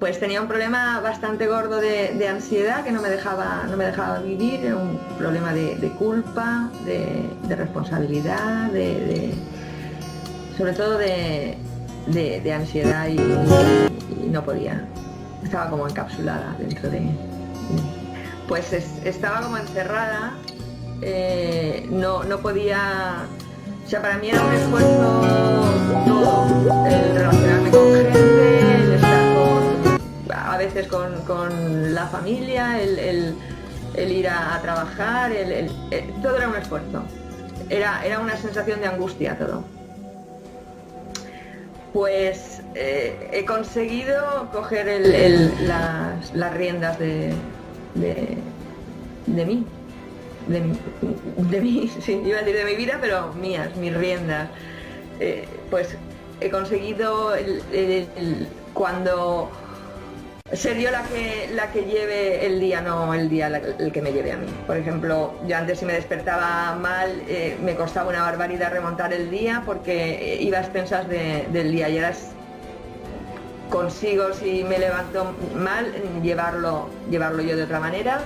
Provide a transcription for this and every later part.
Pues tenía un problema bastante gordo de ansiedad que no me dejaba vivir, era un problema de culpa, de responsabilidad, sobre todo de ansiedad y no podía. Estaba como encapsulada dentro de... Pues estaba como encerrada, no podía... O sea, para mí era un esfuerzo todo, el relacionarme con gente, el estar a veces con la familia, el ir a trabajar, todo era un esfuerzo. Era una sensación de angustia todo. Pues he conseguido coger las riendas de mí. De mí, sí, iba a decir de mi vida, pero mías, mis riendas. Pues he conseguido cuando ser yo la que lleve el día, no el día el que me lleve a mí. Por ejemplo, yo antes si me despertaba mal, me costaba una barbaridad remontar el día porque iba a expensas del día, y ahora consigo, si me levanto mal, llevarlo yo de otra manera,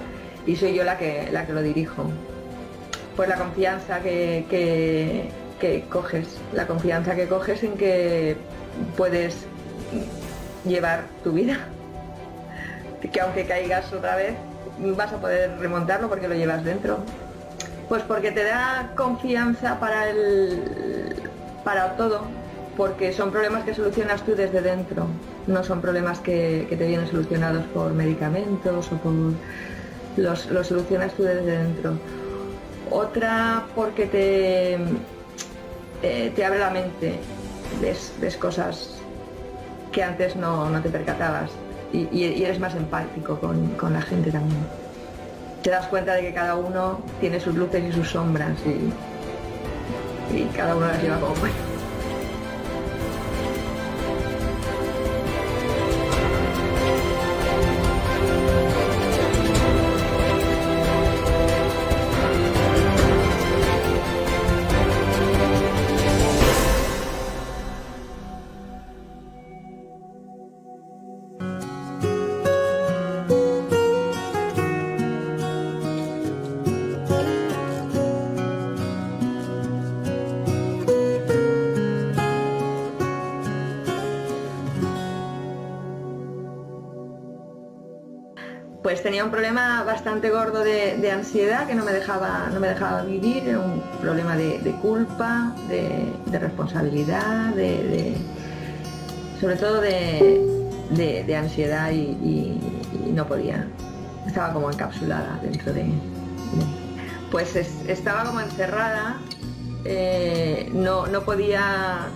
y soy yo la que lo dirijo. Pues la confianza que coges, la confianza que coges en que puedes llevar tu vida, que aunque caigas otra vez vas a poder remontarlo porque lo llevas dentro. Pues porque te da confianza para todo, porque son problemas que solucionas tú desde dentro, no son problemas que te vienen solucionados por medicamentos o por... Los solucionas tú desde dentro. Otra porque te abre la mente, ves cosas que antes no te percatabas, y eres más empático con la gente también. Te das cuenta de que cada uno tiene sus luces y sus sombras, y cada uno las lleva como puede. Pues tenía un problema bastante gordo de ansiedad que no me dejaba vivir, era un problema de culpa, de responsabilidad, sobre todo de ansiedad y no podía. Estaba como encapsulada dentro de... Pues estaba como encerrada, no podía...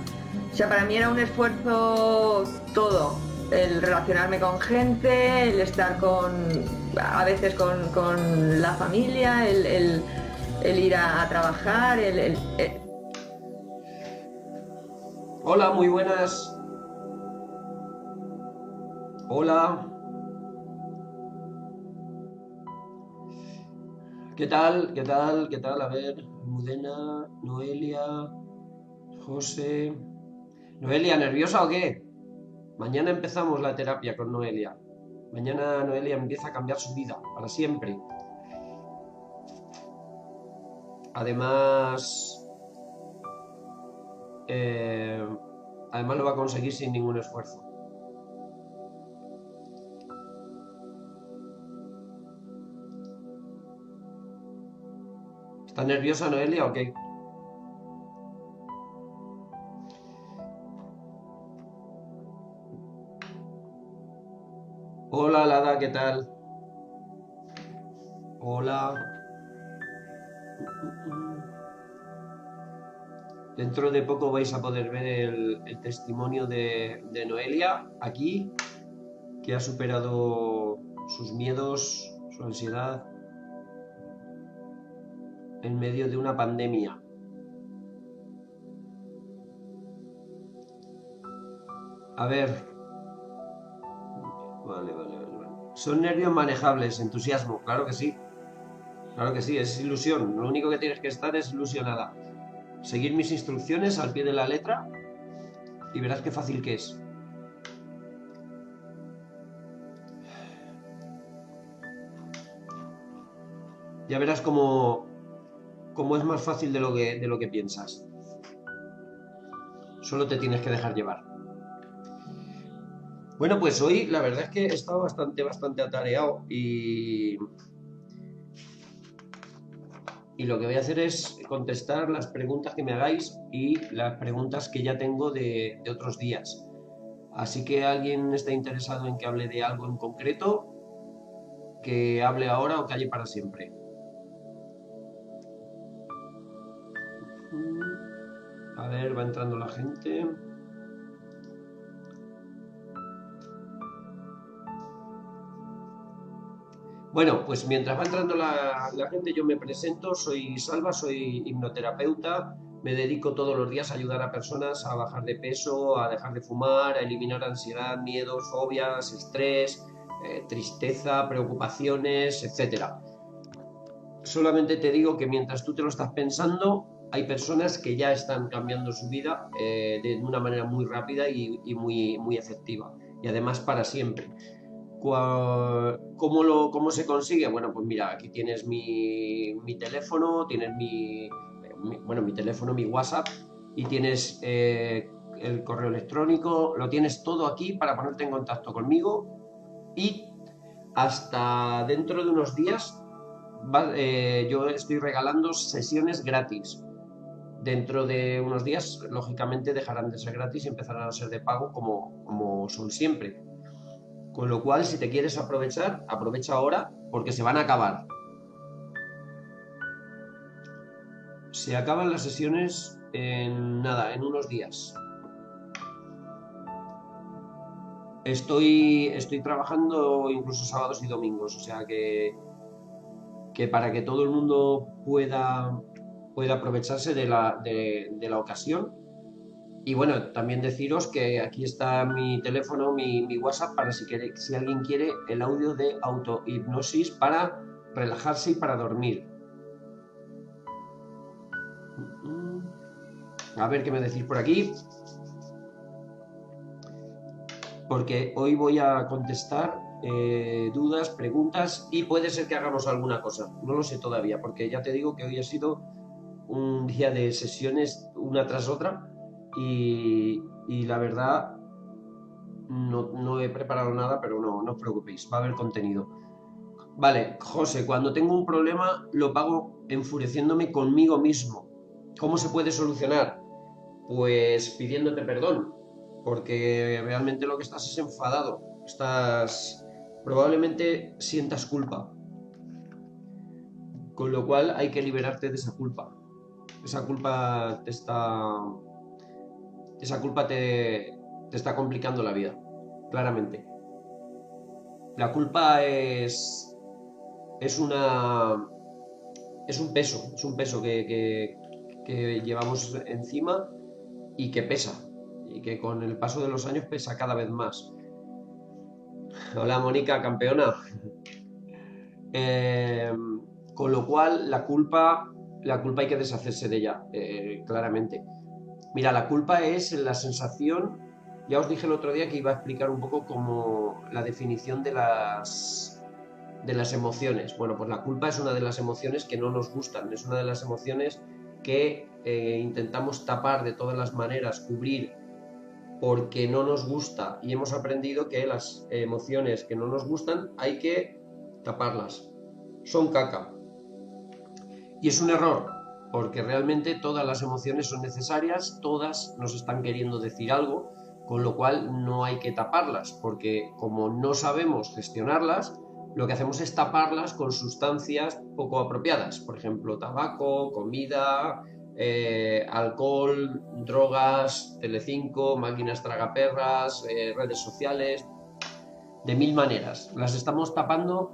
O sea, para mí era un esfuerzo todo. El relacionarme con gente, el estar a veces con la familia, el ir a trabajar, Hola, muy buenas. Hola. ¿Qué tal? ¿Qué tal? ¿Qué tal? A ver, Mudena, Noelia, José. Noelia, ¿nerviosa o qué? Mañana empezamos la terapia con Noelia. Mañana Noelia empieza a cambiar su vida para siempre. Además, además lo va a conseguir sin ningún esfuerzo. ¿Estás nerviosa, Noelia, o qué? Hola, Lada, ¿qué tal? Hola. Dentro de poco vais a poder ver el testimonio de Noelia aquí, que ha superado sus miedos, su ansiedad, en medio de una pandemia. A ver. Vale. Son nervios manejables, entusiasmo, claro que sí. Claro que sí, es ilusión. Lo único que tienes que estar es ilusionada. Seguir mis instrucciones al pie de la letra y verás qué fácil que es. Ya verás cómo es más fácil de lo que piensas. Solo te tienes que dejar llevar. Bueno, pues hoy la verdad es que he estado bastante atareado y lo que voy a hacer es contestar las preguntas que me hagáis y las preguntas que ya tengo de otros días. Así que alguien está interesado en que hable de algo en concreto, que hable ahora o calle para siempre. A ver, va entrando la gente. Bueno, pues mientras va entrando la gente, yo me presento, soy Salva, soy hipnoterapeuta, me dedico todos los días a ayudar a personas a bajar de peso, a dejar de fumar, a eliminar ansiedad, miedos, fobias, estrés, tristeza, preocupaciones, etc. Solamente te digo que mientras tú te lo estás pensando, hay personas que ya están cambiando su vida de una manera muy rápida y muy efectiva, y además para siempre. ¿Cómo se consigue? Bueno, pues mira, aquí tienes mi teléfono, tienes mi teléfono, mi WhatsApp, y tienes el correo electrónico, lo tienes todo aquí para ponerte en contacto conmigo, y hasta dentro de unos días yo estoy regalando sesiones gratis. Dentro de unos días, lógicamente, dejarán de ser gratis y empezarán a ser de pago como son siempre. Con lo cual, si te quieres aprovechar, aprovecha ahora porque se van a acabar. Se acaban las sesiones en unos días. Estoy trabajando incluso sábados y domingos, o sea que para que todo el mundo pueda aprovecharse de la ocasión. Y bueno, también deciros que aquí está mi teléfono, mi WhatsApp, para si alguien quiere el audio de autohipnosis para relajarse y para dormir. A ver qué me decís por aquí. Porque hoy voy a contestar dudas, preguntas, y puede ser que hagamos alguna cosa. No lo sé todavía, porque ya te digo que hoy ha sido un día de sesiones una tras otra y la verdad no he preparado nada, pero no os preocupéis, va a haber contenido. Vale, José, cuando tengo un problema lo pago enfureciéndome conmigo mismo. ¿Cómo se puede solucionar? Pues pidiéndote perdón, porque realmente lo que estás es enfadado. Probablemente sientas culpa, con lo cual hay que liberarte de esa culpa. Esa culpa te está complicando la vida, claramente. La culpa es un peso que llevamos encima y que pesa, y que con el paso de los años pesa cada vez más. Hola, Mónica, campeona. Con lo cual la culpa hay que deshacerse de ella, claramente. Mira, la culpa es la sensación. Ya os dije el otro día que iba a explicar un poco como la definición de las emociones. Bueno, pues la culpa es una de las emociones que no nos gustan, es una de las emociones que intentamos tapar de todas las maneras, cubrir, porque no nos gusta, y hemos aprendido que las emociones que no nos gustan hay que taparlas. Son caca. Y es un error, porque realmente todas las emociones son necesarias, todas nos están queriendo decir algo, con lo cual no hay que taparlas, porque como no sabemos gestionarlas, lo que hacemos es taparlas con sustancias poco apropiadas, por ejemplo, tabaco, comida, alcohol, drogas, Telecinco, máquinas tragaperras, redes sociales, de mil maneras. Las estamos tapando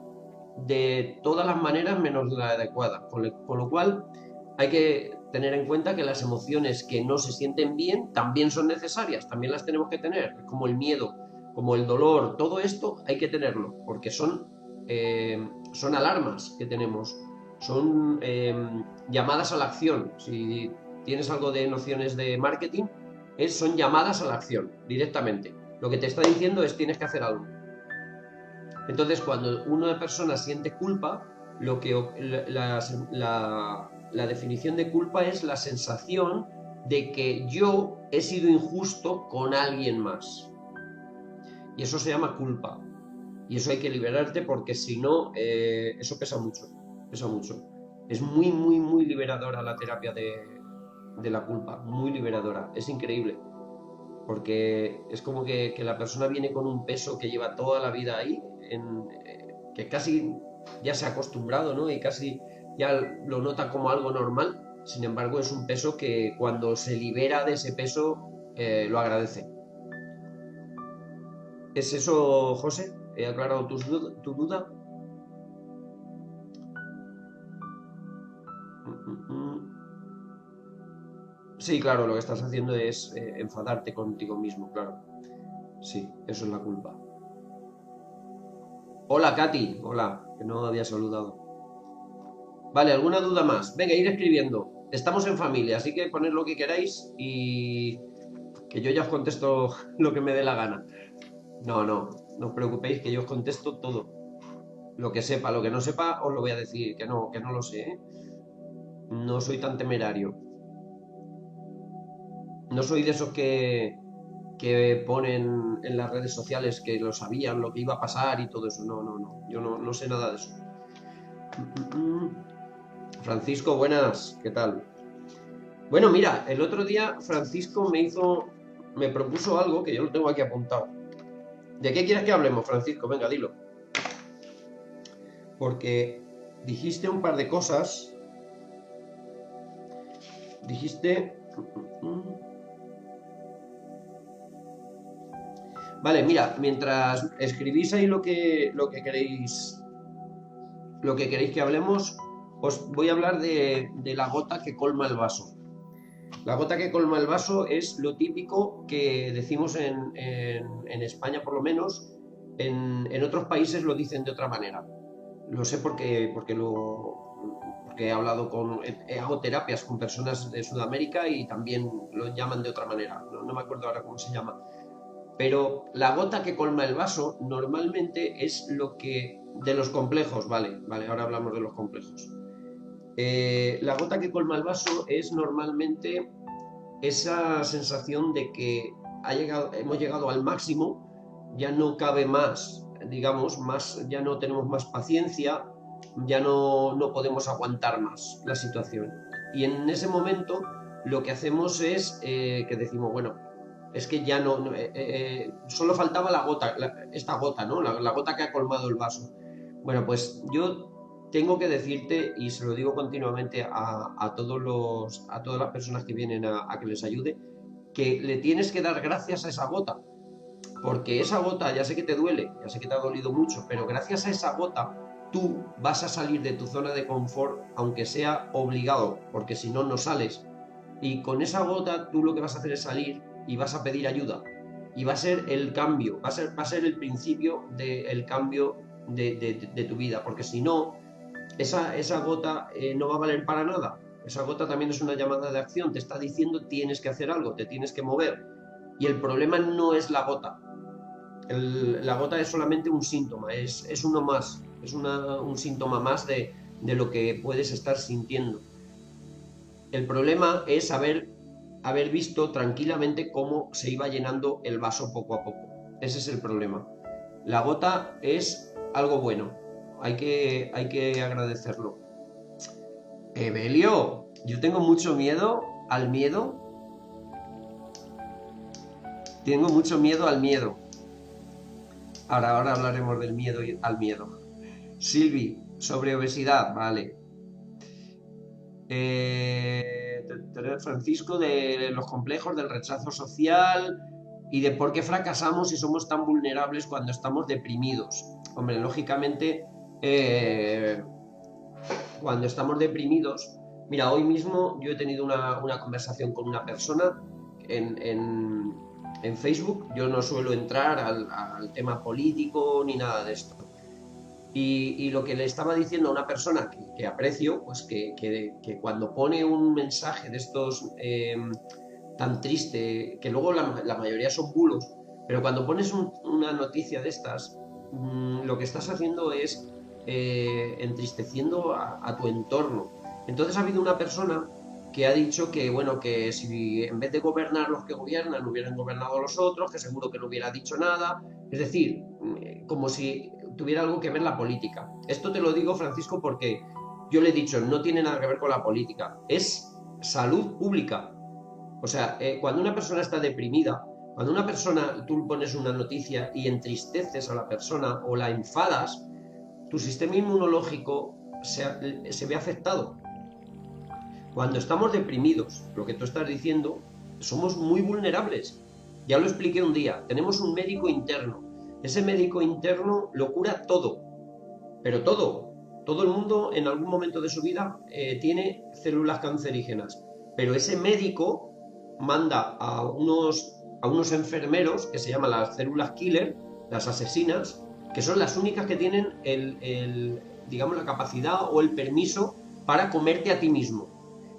de todas las maneras menos la adecuada, con lo cual hay que tener en cuenta que las emociones que no se sienten bien también son necesarias, también las tenemos que tener, como el miedo, como el dolor, todo esto hay que tenerlo, porque son alarmas que tenemos, son llamadas a la acción. Si tienes algo de nociones de marketing, son llamadas a la acción directamente. Lo que te está diciendo es tienes que hacer algo. Entonces, cuando una persona siente culpa, lo que la definición de culpa es la sensación de que yo he sido injusto con alguien más. Y eso se llama culpa. Y eso hay que liberarte porque si no, eso pesa mucho. Pesa mucho. Es muy, muy, muy liberadora la terapia de la culpa. Muy liberadora. Es increíble. Porque es como que la persona viene con un peso que lleva toda la vida ahí, que casi ya se ha acostumbrado, ¿no? Y casi ya lo nota como algo normal. Sin embargo, es un peso que cuando se libera de ese peso, lo agradece. ¿Es eso, José? ¿He aclarado tu duda? Sí, claro, lo que estás haciendo es enfadarte contigo mismo, claro. Sí, eso es la culpa. Hola, Katy. Hola, que no había saludado. Vale, ¿alguna duda más? Venga, ir escribiendo. Estamos en familia, así que poned lo que queráis y que yo ya os contesto lo que me dé la gana. No os preocupéis que yo os contesto todo. Lo que sepa, lo que no sepa, os lo voy a decir, que no lo sé, ¿eh? No soy tan temerario. No soy de esos que ponen en las redes sociales que lo sabían, lo que iba a pasar y todo eso. No. Yo no sé nada de eso. Francisco, buenas, ¿qué tal? Bueno, mira, el otro día Francisco me propuso algo que yo lo tengo aquí apuntado. ¿De qué quieres que hablemos, Francisco? Venga, dilo. Porque dijiste un par de cosas. Dijiste... Vale, mira, mientras escribís ahí lo que queréis que hablemos, os voy a hablar de la gota que colma el vaso. La gota que colma el vaso es lo típico que decimos en España, por lo menos. En otros países lo dicen de otra manera. Lo sé porque he hablado hago terapias con personas de Sudamérica y también lo llaman de otra manera. No me acuerdo ahora cómo se llama. Pero la gota que colma el vaso normalmente es lo que... De los complejos, vale, ahora hablamos de los complejos. La gota que colma el vaso es normalmente esa sensación de que hemos llegado al máximo, ya no cabe más, digamos, ya no tenemos más paciencia, ya no podemos aguantar más la situación. Y en ese momento lo que hacemos es que decimos, bueno, es que ya solo faltaba la gota, esta gota, ¿no? La gota que ha colmado el vaso. Bueno, pues yo tengo que decirte, y se lo digo continuamente a todas las personas que vienen a que les ayude, que le tienes que dar gracias a esa gota. Porque esa gota, ya sé que te duele, ya sé que te ha dolido mucho, pero gracias a esa gota tú vas a salir de tu zona de confort, aunque sea obligado, porque si no, no sales. Y con esa gota tú lo que vas a hacer es salir y vas a pedir ayuda. Y va a ser el cambio, va a ser el principio del cambio de tu vida, porque si no, esa gota no va a valer para nada. Esa gota también es una llamada de acción, te está diciendo tienes que hacer algo, te tienes que mover. Y el problema no es la gota. La gota es solamente un síntoma, es uno más, es un síntoma más de lo que puedes estar sintiendo. El problema es haber visto tranquilamente cómo se iba llenando el vaso poco a poco. Ese es el problema. La gota es algo bueno. Hay que agradecerlo. Evelio, yo tengo mucho miedo al miedo. Tengo mucho miedo al miedo. Ahora hablaremos del miedo al miedo. Silvi, sobre obesidad, vale. Francisco, de los complejos, del rechazo social y de por qué fracasamos y somos tan vulnerables cuando estamos deprimidos. Hombre, lógicamente, cuando estamos deprimidos... Mira, hoy mismo yo he tenido una conversación con una persona en Facebook. Yo no suelo entrar al tema político ni nada de esto. Y lo que le estaba diciendo a una persona que aprecio, pues que cuando pone un mensaje de estos tan triste, que luego la mayoría son bulos, pero cuando pones una noticia de estas, lo que estás haciendo es entristeciendo a tu entorno. Entonces ha habido una persona que ha dicho que, bueno, que si en vez de gobernar los que gobiernan, hubieran gobernado los otros, que seguro que no hubiera dicho nada. Es decir, como si tuviera algo que ver la política. Esto te lo digo, Francisco, porque yo le he dicho, no tiene nada que ver con la política, es salud pública. O sea, cuando una persona está deprimida, cuando una persona, tú pones una noticia y entristeces a la persona o la enfadas, tu sistema inmunológico se ve afectado. Cuando estamos deprimidos, lo que tú estás diciendo, somos muy vulnerables. Ya lo expliqué un día, tenemos un médico interno. Ese médico interno lo cura todo, pero todo. Todo el mundo en algún momento de su vida tiene células cancerígenas, pero ese médico manda a unos enfermeros que se llaman las células killer, las asesinas, que son las únicas que tienen digamos, la capacidad o el permiso para comerte a ti mismo.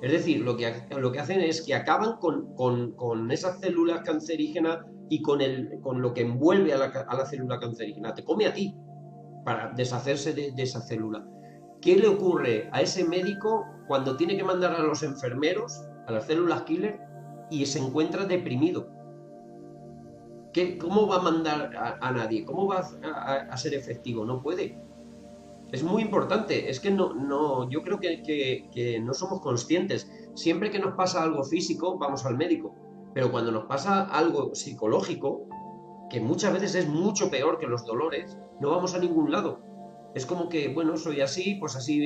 Es decir, lo que hacen es que acaban con esas células cancerígenas y con lo que envuelve a la célula cancerígena. Te come a ti para deshacerse de esa célula. ¿Qué le ocurre a ese médico cuando tiene que mandar a los enfermeros, a las células killer, y se encuentra deprimido? ¿Cómo va a mandar a nadie? ¿Cómo va a ser efectivo? No puede. Es muy importante. Es que yo creo que no somos conscientes. Siempre que nos pasa algo físico, vamos al médico. Pero cuando nos pasa algo psicológico, que muchas veces es mucho peor que los dolores, no vamos a ningún lado. Es como que, bueno, soy así, pues así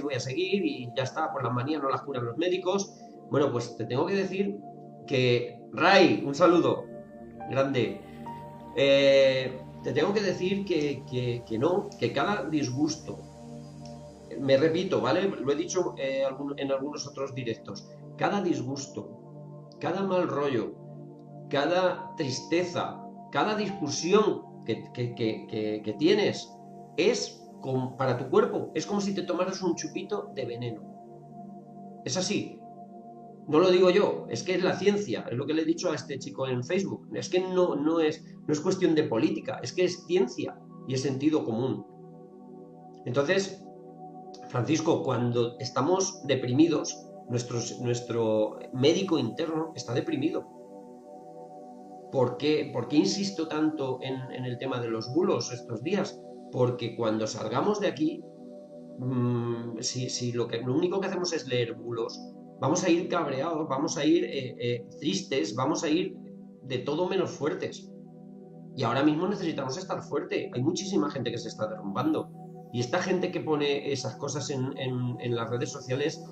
voy a seguir y ya está, por las manías no las curan los médicos. Bueno, pues te tengo que decir que, Ray, un saludo grande. Te tengo que decir que no, que cada disgusto, me repito, ¿vale? Lo he dicho en algunos otros directos, cada disgusto, cada mal rollo, cada tristeza, cada discusión que tienes para tu cuerpo, es como si te tomaras un chupito de veneno. Es así. No lo digo yo, es que es la ciencia, es lo que le he dicho a este chico en Facebook. Es que no es cuestión de política, es que es ciencia y es sentido común. Entonces, Francisco, cuando estamos deprimidos, nuestro médico interno está deprimido. ¿Por qué insisto tanto en el tema de los bulos estos días? Porque cuando salgamos de aquí, si lo único que hacemos es leer bulos, vamos a ir cabreados, vamos a ir tristes, vamos a ir de todo menos fuertes. Y ahora mismo necesitamos estar fuerte. Hay muchísima gente que se está derrumbando. Y esta gente que pone esas cosas en las redes sociales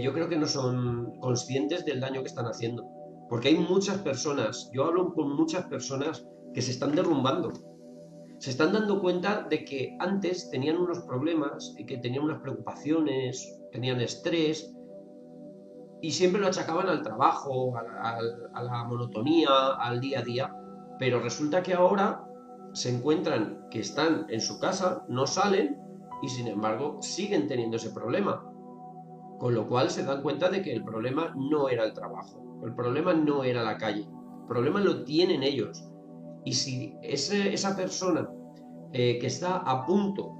yo creo que no son conscientes del daño que están haciendo. Porque hay muchas personas, yo hablo con muchas personas que se están derrumbando. Se están dando cuenta de que antes tenían unos problemas y que tenían unas preocupaciones, tenían estrés y siempre lo achacaban al trabajo, a la monotonía, al día a día. Pero resulta que ahora se encuentran que están en su casa, no salen y sin embargo siguen teniendo ese problema. Con lo cual se dan cuenta de que el problema no era el trabajo, el problema no era la calle, el problema lo tienen ellos. Y si esa persona que está a punto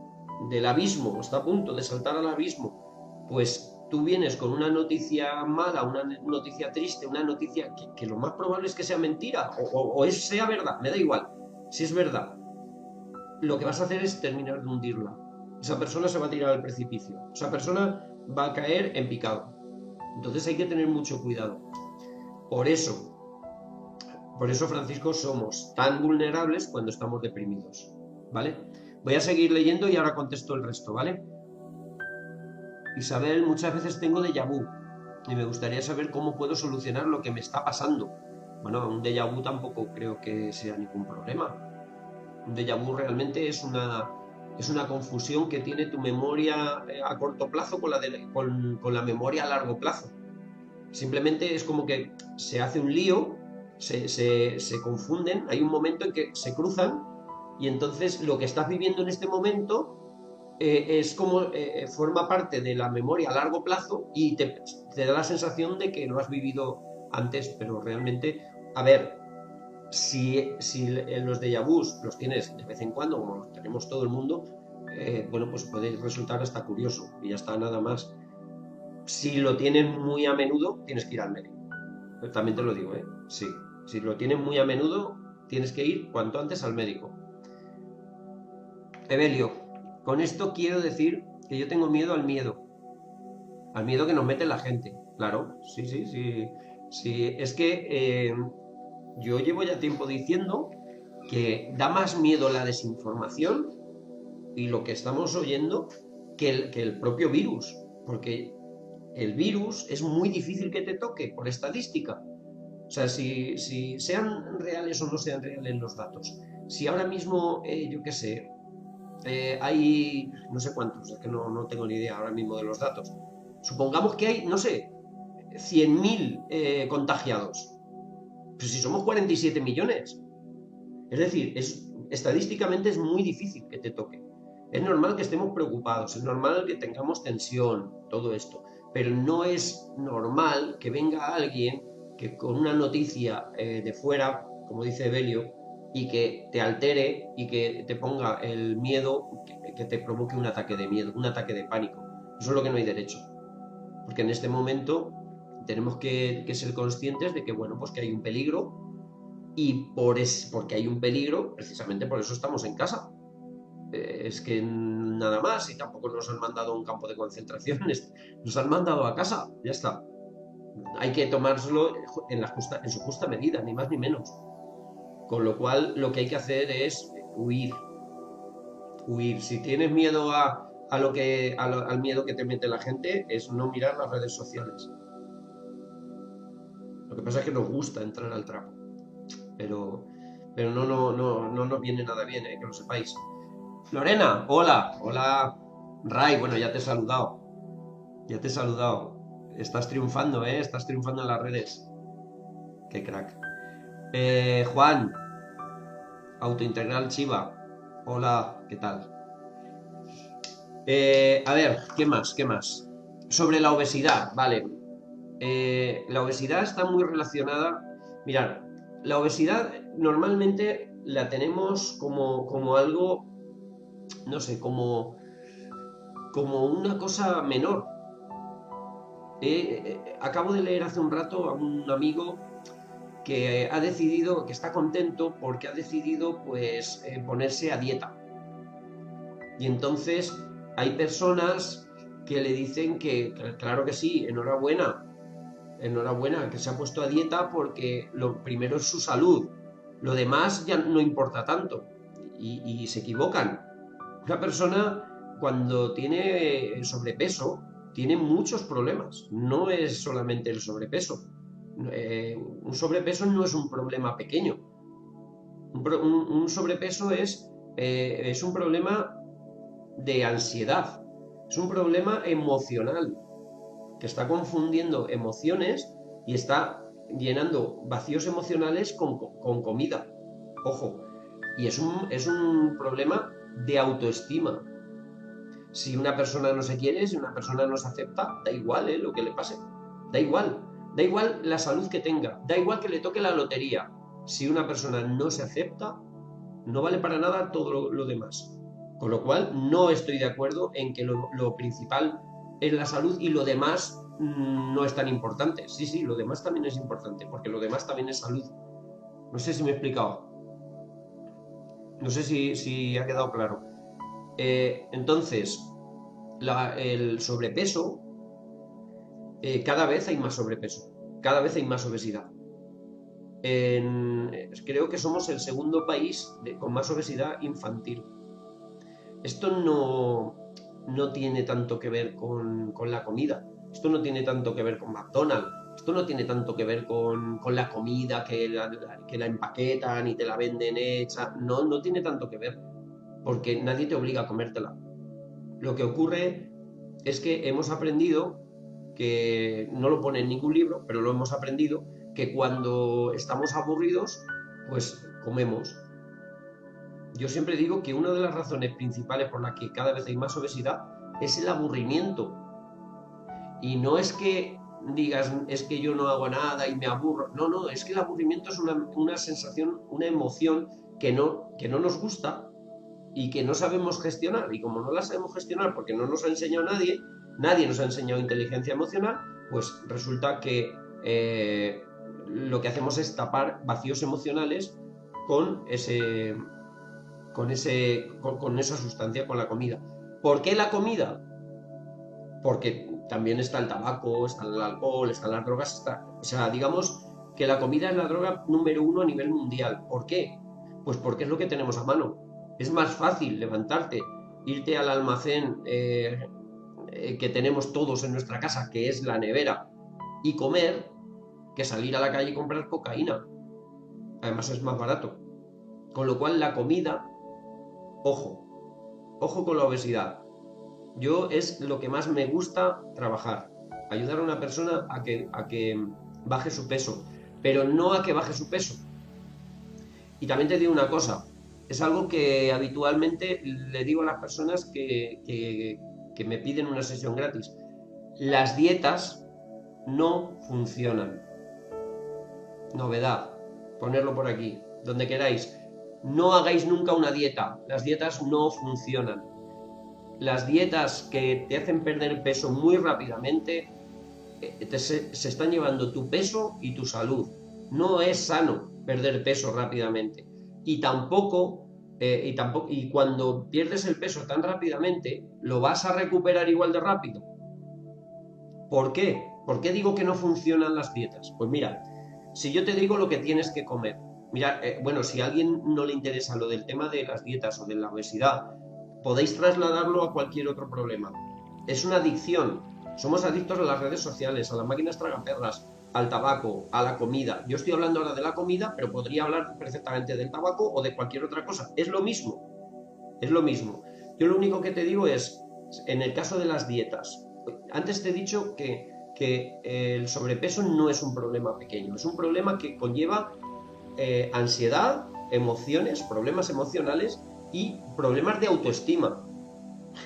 del abismo, está a punto de saltar al abismo, pues tú vienes con una noticia mala, una noticia triste, una noticia que lo más probable es que sea mentira o sea verdad, me da igual. Si es verdad, lo que vas a hacer es terminar de hundirla. Esa persona se va a tirar al precipicio, esa persona va a caer en picado. Entonces hay que tener mucho cuidado. Por eso, Francisco, somos tan vulnerables cuando estamos deprimidos, ¿vale? Voy a seguir leyendo y ahora contesto el resto, ¿vale? Isabel, muchas veces tengo déjà vu y me gustaría saber cómo puedo solucionar lo que me está pasando. Bueno, un déjà vu tampoco creo que sea ningún problema. Un déjà vu realmente es una confusión que tiene tu memoria a corto plazo con la memoria a largo plazo. Simplemente es como que se hace un lío, se confunden, hay un momento en que se cruzan y entonces lo que estás viviendo en este momento es como forma parte de la memoria a largo plazo y te da la sensación de que lo has vivido antes, pero realmente, a ver, Si los déjà vus los tienes de vez en cuando, como los tenemos todo el mundo, bueno, pues puede resultar hasta curioso y ya está, nada más. Si lo tienes muy a menudo, tienes que ir al médico. También te lo digo, ¿eh? Sí. Si lo tienes muy a menudo, tienes que ir cuanto antes al médico. Evelio, con esto quiero decir que yo tengo miedo al miedo. Al miedo que nos mete la gente. Claro, sí, sí, sí. Sí, es que yo llevo ya tiempo diciendo que da más miedo la desinformación y lo que estamos oyendo que el propio virus. Porque el virus es muy difícil que te toque por estadística. O sea, si sean reales o no sean reales los datos. Si ahora mismo, yo qué sé, hay no sé cuántos, es que no tengo ni idea ahora mismo de los datos. Supongamos que hay, no sé, 100.000 contagiados. Pero si somos 47 millones. Es decir, estadísticamente es muy difícil que te toque. Es normal que estemos preocupados, es normal que tengamos tensión, todo esto. Pero no es normal que venga alguien que con una noticia de fuera, como dice Evelio, y que te altere y que te ponga el miedo, que te provoque un ataque de miedo, un ataque de pánico. Eso es lo que no hay derecho. Porque en este momento tenemos que ser conscientes de que, bueno, pues que hay un peligro y porque hay un peligro, precisamente por eso estamos en casa. Es que nada más, y tampoco nos han mandado a un campo de concentración, nos han mandado a casa, ya está. Hay que tomárselo en su justa medida, ni más ni menos. Con lo cual, lo que hay que hacer es huir. Huir. Si tienes miedo al miedo que te mete la gente, es no mirar las redes sociales. Lo que pasa es que nos gusta entrar al trapo. Pero no nos viene nada bien, que lo sepáis. Lorena, hola, hola. Ray, bueno, ya te he saludado. Ya te he saludado. Estás triunfando, estás triunfando en las redes. Qué crack. Juan, Autointegral Chiva. Hola, ¿qué tal? A ver, ¿qué más? ¿Qué más? Sobre la obesidad, vale. La obesidad está muy relacionada. Mirad, la obesidad normalmente la tenemos como algo, no sé, como una cosa menor. Acabo de leer hace un rato a un amigo que ha decidido, que está contento porque ha decidido pues ponerse a dieta. Y entonces hay personas que le dicen que claro que sí, enhorabuena, que se ha puesto a dieta porque lo primero es su salud, lo demás ya no importa tanto y se equivocan. Una persona cuando tiene sobrepeso tiene muchos problemas, no es solamente el sobrepeso. Un sobrepeso no es un problema pequeño. Un sobrepeso es un problema de ansiedad, es un problema emocional que está confundiendo emociones y está llenando vacíos emocionales con comida. Ojo, y es un problema de autoestima. Si una persona no se quiere, si una persona no se acepta, da igual lo que le pase. Da igual la salud que tenga, da igual que le toque la lotería. Si una persona no se acepta, no vale para nada todo lo demás. Con lo cual, no estoy de acuerdo en que lo principal es la salud y lo demás no es tan importante. Sí, lo demás también es importante, porque lo demás también es salud. No sé si me he explicado. No sé si ha quedado claro. Entonces, el sobrepeso, cada vez hay más sobrepeso, cada vez hay más obesidad. Creo que somos el segundo país con más obesidad infantil. Esto no tiene tanto que ver con la comida, esto no tiene tanto que ver con McDonald's, esto no tiene tanto que ver con la comida que la empaquetan y te la venden hecha, no tiene tanto que ver, porque nadie te obliga a comértela. Lo que ocurre es que hemos aprendido, que no lo pone en ningún libro, pero lo hemos aprendido, que cuando estamos aburridos, pues comemos. Yo siempre digo que una de las razones principales por las que cada vez hay más obesidad es el aburrimiento. Y no es que digas, es que yo no hago nada y me aburro. No, no, es que el aburrimiento es una sensación, una emoción que no nos gusta y que no sabemos gestionar. Y como no la sabemos gestionar porque no nos ha enseñado nadie nos ha enseñado inteligencia emocional, pues resulta que lo que hacemos es tapar vacíos emocionales con esa sustancia, con la comida. ¿Por qué la comida? Porque también está el tabaco, está el alcohol, están las drogas, o sea, digamos que la comida es la droga número 1 a nivel mundial. ¿Por qué? Pues porque es lo que tenemos a mano. Es más fácil levantarte, irte al almacén que tenemos todos en nuestra casa, que es la nevera, y comer, que salir a la calle y comprar cocaína. Además es más barato. Con lo cual la comida, ojo con la obesidad. Yo es lo que más me gusta trabajar, ayudar a una persona a que baje su peso, pero no a que baje su peso. Y también te digo una cosa, es algo que habitualmente le digo a las personas que me piden una sesión gratis. Las dietas no funcionan. Novedad, ponerlo por aquí, donde queráis. No hagáis nunca una dieta, las dietas no funcionan. Las dietas que te hacen perder peso muy rápidamente se están llevando tu peso y tu salud. No es sano perder peso rápidamente. Y cuando pierdes el peso tan rápidamente, lo vas a recuperar igual de rápido. ¿Por qué? ¿Por qué digo que no funcionan las dietas? Pues mira, si yo te digo lo que tienes que comer, mira, bueno, si a alguien no le interesa lo del tema de las dietas o de la obesidad, podéis trasladarlo a cualquier otro problema. Es una adicción. Somos adictos a las redes sociales, a las máquinas tragaperras, al tabaco, a la comida. Yo estoy hablando ahora de la comida, pero podría hablar perfectamente del tabaco o de cualquier otra cosa. Es lo mismo. Es lo mismo. Yo lo único que te digo es, en el caso de las dietas, antes te he dicho que el sobrepeso no es un problema pequeño, es un problema que conlleva ansiedad, emociones, problemas emocionales y problemas de autoestima.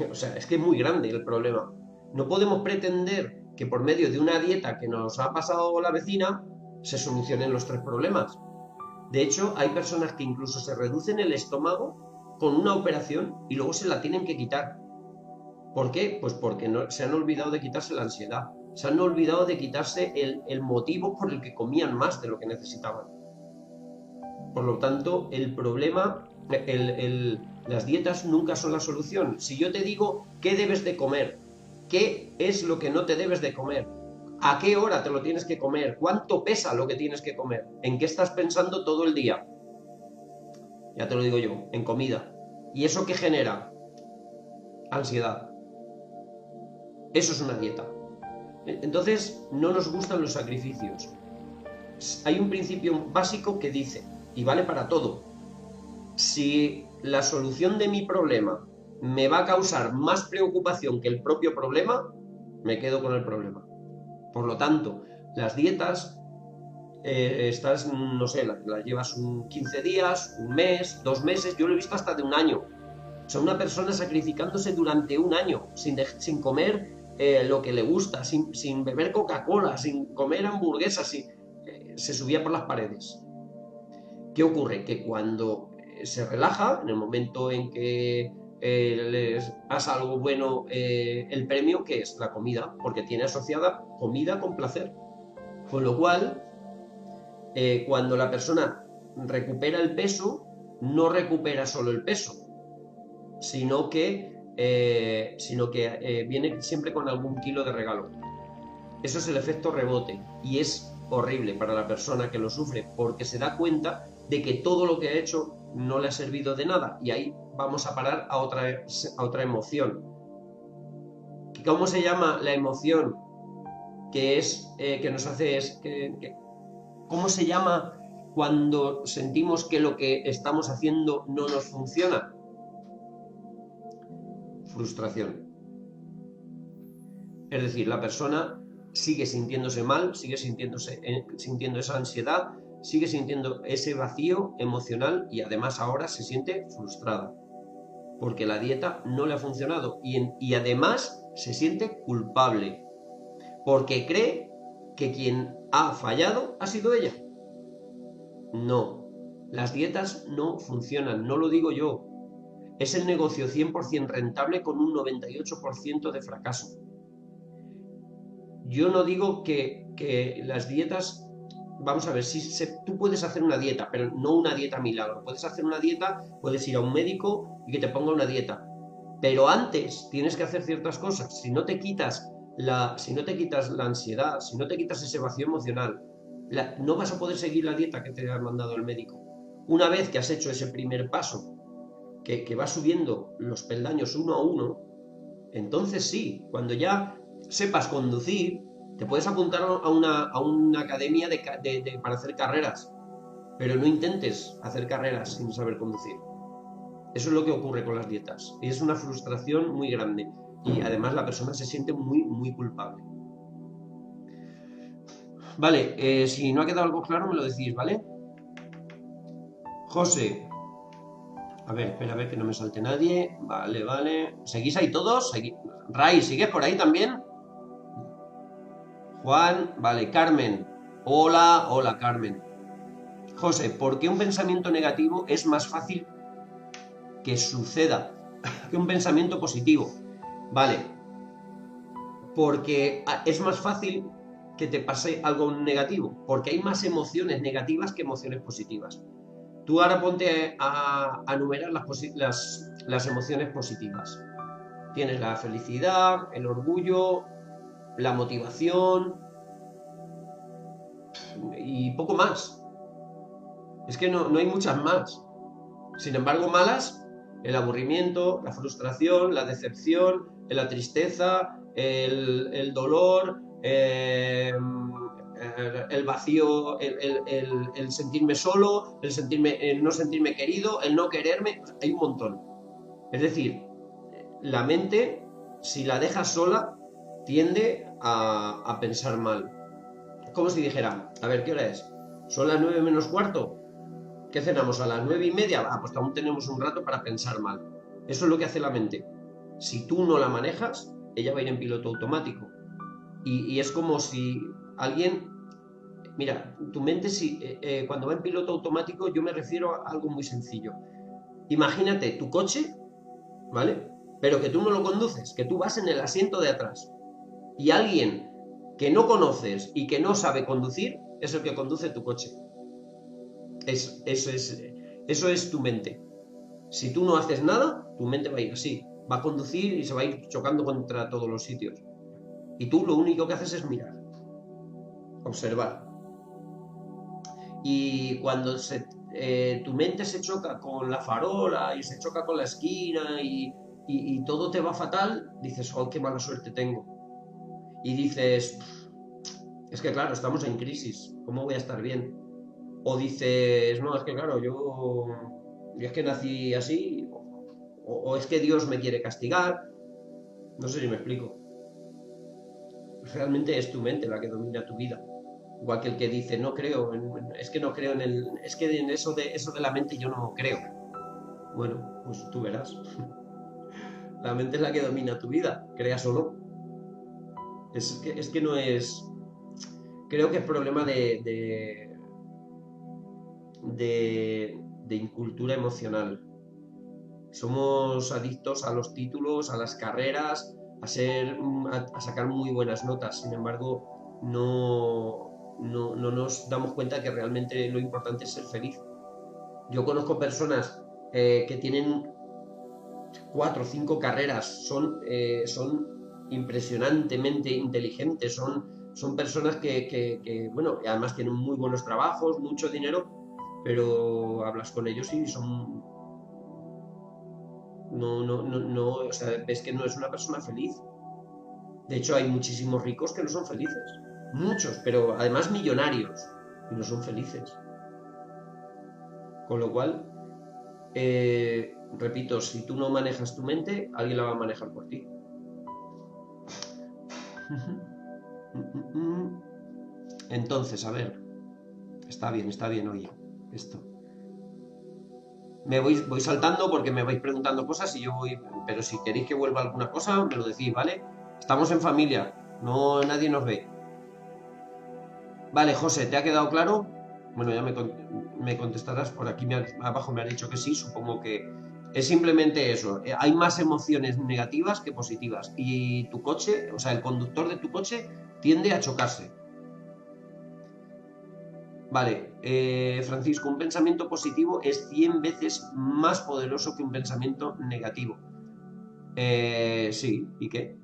O sea, es que es muy grande el problema. No podemos pretender que por medio de una dieta que nos ha pasado la vecina se solucionen los 3 problemas. De hecho, hay personas que incluso se reducen el estómago con una operación y luego se la tienen que quitar. ¿Por qué? Pues porque se han olvidado de quitarse la ansiedad. Se han olvidado de quitarse el motivo por el que comían más de lo que necesitaban. Por lo tanto, el problema, las dietas nunca son la solución. Si yo te digo qué debes de comer, qué es lo que no te debes de comer, a qué hora te lo tienes que comer, cuánto pesa lo que tienes que comer, en qué estás pensando todo el día, ya te lo digo yo, en comida. ¿Y eso qué genera? Ansiedad. Eso es una dieta. Entonces, no nos gustan los sacrificios. Hay un principio básico que dice, y vale para todo, si la solución de mi problema me va a causar más preocupación que el propio problema, me quedo con el problema. Por lo tanto, las dietas, estás, no sé, las llevas 15 días, un mes, 2 meses, yo lo he visto hasta de un año. O sea, una persona sacrificándose durante un año, sin comer lo que le gusta, sin beber Coca-Cola, sin comer hamburguesas, se subía por las paredes. ¿Qué ocurre? Que cuando se relaja, en el momento en que les pasa algo bueno, el premio, que es la comida, porque tiene asociada comida con placer. Con lo cual, cuando la persona recupera el peso, no recupera solo el peso, sino que viene siempre con algún kilo de regalo. Eso es el efecto rebote y es horrible para la persona que lo sufre, porque se da cuenta de que todo lo que ha hecho no le ha servido de nada, y ahí vamos a parar a otra emoción. ¿Cómo se llama la emoción que nos hace cómo se llama cuando sentimos que lo que estamos haciendo no nos funciona? Frustración. Es decir, la persona sigue sintiéndose mal, sigue sintiendo esa ansiedad, sigue sintiendo ese vacío emocional y además ahora se siente frustrada porque la dieta no le ha funcionado y además se siente culpable porque cree que quien ha fallado ha sido ella. No, las dietas no funcionan, no lo digo yo. Es el negocio 100% rentable con un 98% de fracaso. Yo no digo que las dietas... Vamos a ver, tú puedes hacer una dieta, pero no una dieta milagro. Puedes hacer una dieta, puedes ir a un médico y que te ponga una dieta. Pero antes tienes que hacer ciertas cosas. Si no te quitas la ansiedad, si no te quitas ese vacío emocional, no vas a poder seguir la dieta que te ha mandado el médico. Una vez que has hecho ese primer paso, que vas subiendo los peldaños uno a uno, entonces sí, cuando ya sepas conducir, te puedes apuntar a una academia para hacer carreras, pero no intentes hacer carreras sin saber conducir. Eso es lo que ocurre con las dietas. Y es una frustración muy grande. Y además la persona se siente muy, muy culpable. Vale, si no ha quedado algo claro me lo decís, ¿vale? José. A ver, espera, a ver que no me salte nadie. Vale, vale. ¿Seguís ahí todos? Ray, ¿sigues por ahí también? Juan, vale, Carmen. Hola, hola, Carmen. José, ¿por qué un pensamiento negativo es más fácil que suceda que un pensamiento positivo? Vale, porque es más fácil que te pase algo negativo, porque hay más emociones negativas que emociones positivas. Tú ahora ponte a enumerar las emociones positivas. Tienes la felicidad, el orgullo, la motivación y poco más. Es que no hay muchas más. Sin embargo, malas, el aburrimiento, la frustración, la decepción, la tristeza, el dolor, el vacío, el sentirme solo, el no sentirme querido, el no quererme, hay un montón. Es decir, la mente, si la dejas sola, tiende a pensar mal. Como si dijera, a ver, ¿qué hora es? ¿Son las 9 menos cuarto? ¿Qué cenamos? ¿A las 9:30? Ah, pues aún tenemos un rato para pensar mal. Eso es lo que hace la mente. Si tú no la manejas, ella va a ir en piloto automático. Y es como si alguien... Mira, tu mente, cuando va en piloto automático, yo me refiero a algo muy sencillo. Imagínate tu coche, ¿vale? Pero que tú no lo conduces, que tú vas en el asiento de atrás. Y alguien que no conoces y que no sabe conducir es el que conduce tu coche. Eso es tu mente. Si tú no haces nada, tu mente va a ir así. Va a conducir y se va a ir chocando contra todos los sitios. Y tú lo único que haces es mirar, observar. Y cuando tu mente se choca con la farola y se choca con la esquina y todo te va fatal, dices, oh, qué mala suerte tengo. Y dices, es que claro, estamos en crisis, ¿cómo voy a estar bien? O dices, no, es que claro, yo es que nací así, o es que Dios me quiere castigar. No sé si me explico. Realmente es tu mente la que domina tu vida. Igual que el que dice, no creo, es que no creo es que en eso de la mente yo no creo. Bueno, pues tú verás. La mente es la que domina tu vida, creas o no. Es que no es... Creo que es problema de incultura emocional. Somos adictos a los títulos, a las carreras, a sacar muy buenas notas. Sin embargo, no nos damos cuenta que realmente lo importante es ser feliz. Yo conozco personas que tienen 4 o 5 carreras, son impresionantemente inteligentes, son personas que, bueno, además tienen muy buenos trabajos, mucho dinero, pero hablas con ellos y son... No, o sea, ves que no es una persona feliz. De hecho, hay muchísimos ricos que no son felices. Muchos, pero además millonarios, y no son felices. Con lo cual, repito, si tú no manejas tu mente, alguien la va a manejar por ti. Entonces, a ver, está bien, oye, esto. Me voy saltando porque me vais preguntando cosas y yo voy... Pero si queréis que vuelva alguna cosa, me lo decís, ¿vale? Estamos en familia, no nadie nos ve. Vale, José, ¿te ha quedado claro? Bueno, ya me contestarás. Por aquí abajo me ha dicho que sí. Supongo que es simplemente eso. Hay más emociones negativas que positivas. Y tu coche, o sea, el conductor de tu coche tiende a chocarse. Vale, Francisco, un pensamiento positivo es 100 veces más poderoso que un pensamiento negativo. Sí, ¿y qué?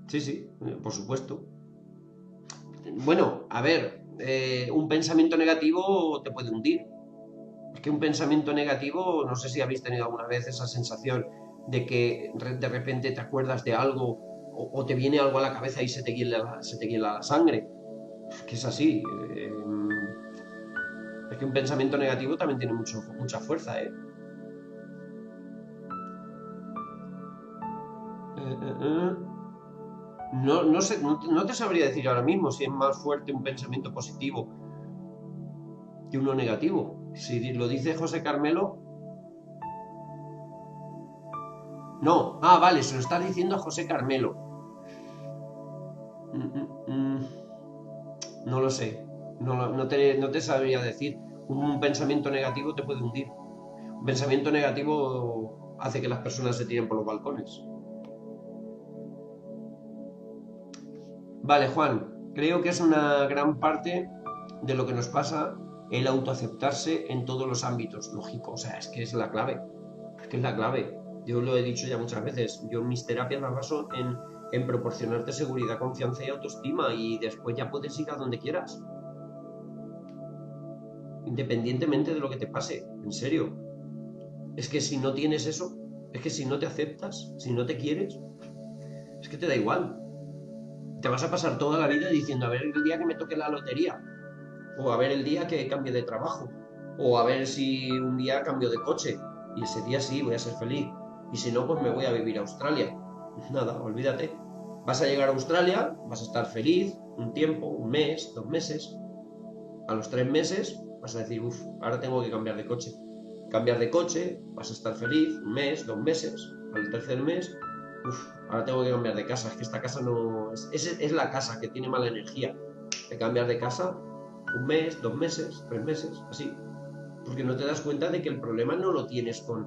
Sí, sí, por supuesto. Bueno, a ver, un pensamiento negativo te puede hundir. Es que un pensamiento negativo, no sé si habéis tenido alguna vez esa sensación de que de repente te acuerdas de algo o te viene algo a la cabeza y se te hiela la sangre. Es que es así. Es que un pensamiento negativo también tiene mucha fuerza, ¿eh? Eh, eh, eh. No, no sé, no te sabría decir ahora mismo si es más fuerte un pensamiento positivo que uno negativo. Si lo dice José Carmelo, no. Ah, vale, se lo está diciendo a José Carmelo. No lo sé. No te sabría decir. Un pensamiento negativo te puede hundir. Un pensamiento negativo hace que las personas se tiren por los balcones. Vale, Juan, creo que es una gran parte de lo que nos pasa el autoaceptarse en todos los ámbitos, lógico, o sea, es que es la clave, es que es la clave. Yo lo he dicho ya muchas veces, yo mis terapias las baso en proporcionarte seguridad, confianza y autoestima y después ya puedes ir a donde quieras, independientemente de lo que te pase, en serio. Es que si no tienes eso, es que si no te aceptas, si no te quieres, es que te da igual. Te vas a pasar toda la vida diciendo a ver el día que me toque la lotería, o a ver el día que cambie de trabajo, o a ver si un día cambio de coche, y ese día sí voy a ser feliz, y si no, pues me voy a vivir a Australia. Nada, olvídate. Vas a llegar a Australia, vas a estar feliz un tiempo, un mes, 2 meses. A los 3 meses vas a decir, uff, ahora tengo que cambiar de coche. Cambiar de coche, vas a estar feliz un mes, 2 meses. Al tercer mes, uff, ahora tengo que cambiar de casa. Es que esta casa no. Es la casa que tiene mala energía. De cambiar de casa, un mes, 2 meses, 3 meses, así. Porque no te das cuenta de que el problema no lo tienes con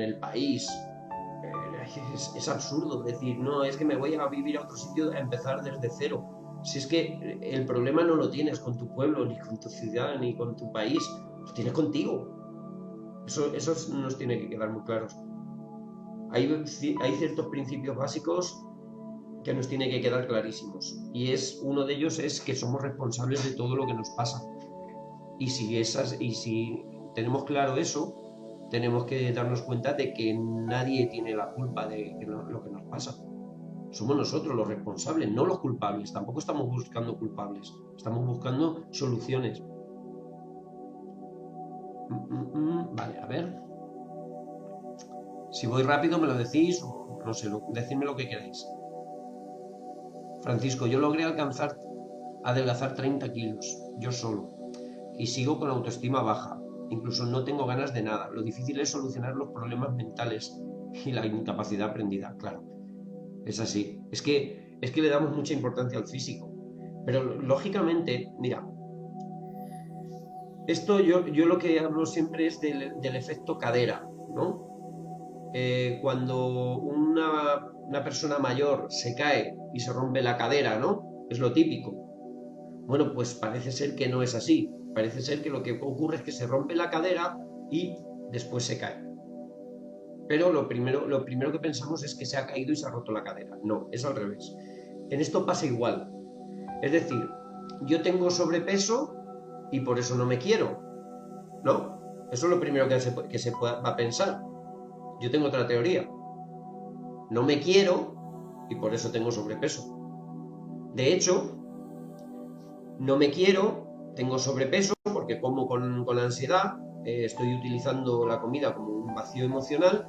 el país. Es absurdo decir, no, es que me voy a vivir a otro sitio a empezar desde cero. Si es que el problema no lo tienes con tu pueblo, ni con tu ciudad, ni con tu país, lo tienes contigo. Eso nos tiene que quedar muy claros. Hay ciertos principios básicos que nos tiene que quedar clarísimos. Y uno de ellos es que somos responsables de todo lo que nos pasa. Y si tenemos claro eso, tenemos que darnos cuenta de que nadie tiene la culpa de lo que nos pasa. Somos nosotros los responsables, no los culpables. Tampoco estamos buscando culpables, estamos buscando soluciones. Vale, a ver. Si voy rápido me lo decís o no sé, decidme lo que queráis. Francisco, yo logré adelgazar 30 kilos, yo solo, y sigo con autoestima baja. Incluso no tengo ganas de nada. Lo difícil es solucionar los problemas mentales y la incapacidad aprendida, claro. Es así. Es que le damos mucha importancia al físico. Pero lógicamente, mira, esto yo lo que hablo siempre es del efecto cadera, ¿no? Cuando una persona mayor se cae y se rompe la cadera, ¿no? Es lo típico. Bueno, pues parece ser que no es así. Parece ser que lo que ocurre es que se rompe la cadera y después se cae. Pero lo primero que pensamos es que se ha caído y se ha roto la cadera. No, es al revés. En esto pasa igual. Es decir, yo tengo sobrepeso y por eso no me quiero, ¿no? Eso es lo primero que se va a pensar. Yo tengo otra teoría. No me quiero y por eso tengo sobrepeso. De hecho, no me quiero, tengo sobrepeso porque como con ansiedad, estoy utilizando la comida como un vacío emocional,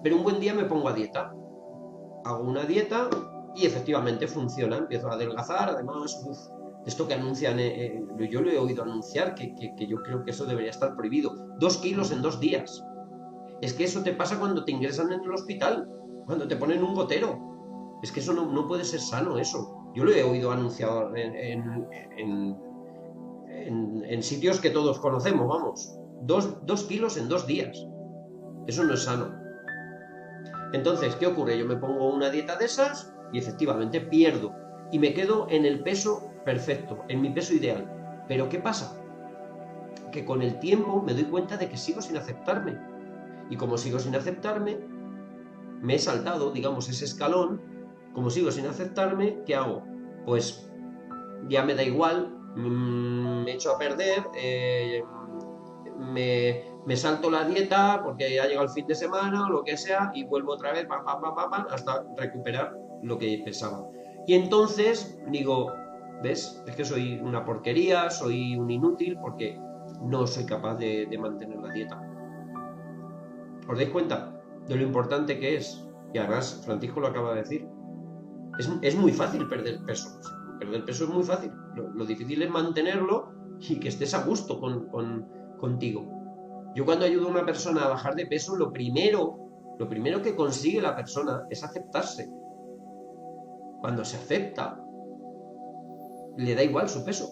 pero un buen día me pongo a dieta. Hago una dieta y efectivamente funciona, empiezo a adelgazar, además, esto que anuncian, yo lo he oído anunciar, que yo creo que eso debería estar prohibido. 2 kilos en 2 días. Es que eso te pasa cuando te ingresan en el hospital, cuando te ponen un gotero. Es que eso no puede ser sano, eso. Yo lo he oído anunciado en sitios que todos conocemos, vamos. 2 kilos en 2 días. Eso no es sano. Entonces, ¿qué ocurre? Yo me pongo una dieta de esas y efectivamente pierdo. Y me quedo en el peso perfecto, en mi peso ideal. Pero ¿qué pasa? Que con el tiempo me doy cuenta de que sigo sin aceptarme. Y como sigo sin aceptarme, me he saltado, digamos, ese escalón. Como sigo sin aceptarme, ¿qué hago? Pues ya me da igual, me echo a perder, me salto la dieta porque ya llega el fin de semana o lo que sea y vuelvo otra vez hasta recuperar lo que pesaba. Y entonces digo, ¿ves? Es que soy una porquería, soy un inútil porque no soy capaz de mantener la dieta. ¿Os dais cuenta de lo importante que es? Y además, Francisco lo acaba de decir. Es muy fácil perder peso. Perder peso es muy fácil. Lo difícil es mantenerlo y que estés a gusto contigo. Yo cuando ayudo a una persona a bajar de peso, lo primero que consigue la persona es aceptarse. Cuando se acepta, le da igual su peso.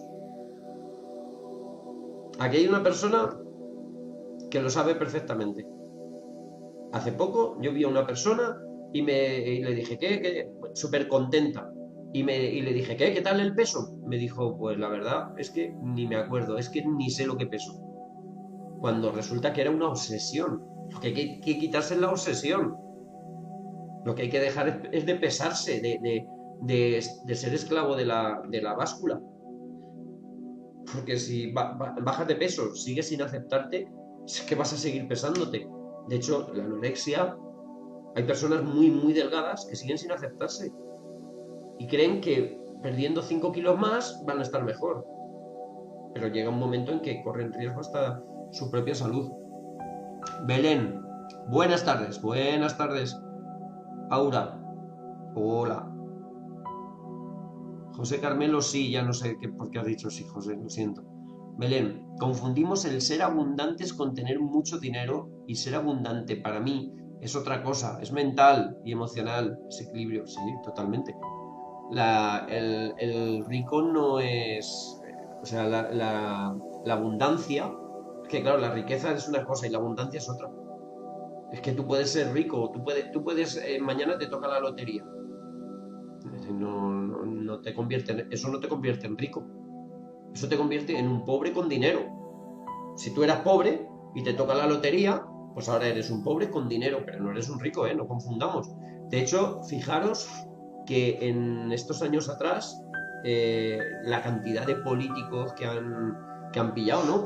Aquí hay una persona que lo sabe perfectamente. Hace poco yo vi a una persona y le dije, ¿qué? Súper contenta. Y le dije, ¿qué tal el peso? Me dijo, pues la verdad es que ni me acuerdo, es que ni sé lo que peso. Cuando resulta que era una obsesión. Lo que hay que quitarse es la obsesión. Lo que hay que dejar es de pesarse, de ser esclavo de la báscula. Porque si bajas de peso, sigues sin aceptarte, es que vas a seguir pesándote. De hecho, la anorexia, hay personas muy, muy delgadas que siguen sin aceptarse y creen que perdiendo 5 kilos más van a estar mejor. Pero llega un momento en que corren riesgo hasta su propia salud. Belén, buenas tardes. Buenas tardes. Aura, hola. José Carmelo, sí, ya no sé por qué has dicho sí, José, lo siento. Belén, confundimos el ser abundantes con tener mucho dinero y ser abundante para mí es otra cosa, es mental y emocional, es equilibrio, sí, totalmente. El rico no es, o sea, la abundancia, es que claro, la riqueza es una cosa y la abundancia es otra. Es que tú puedes ser rico, tú puedes mañana te toca la lotería. No te convierte eso no te convierte en rico. Eso te convierte en un pobre con dinero. Si tú eras pobre y te toca la lotería, pues ahora eres un pobre con dinero, pero no eres un rico, no confundamos. De hecho, fijaros que en estos años atrás, la cantidad de políticos que han pillado, ¿no?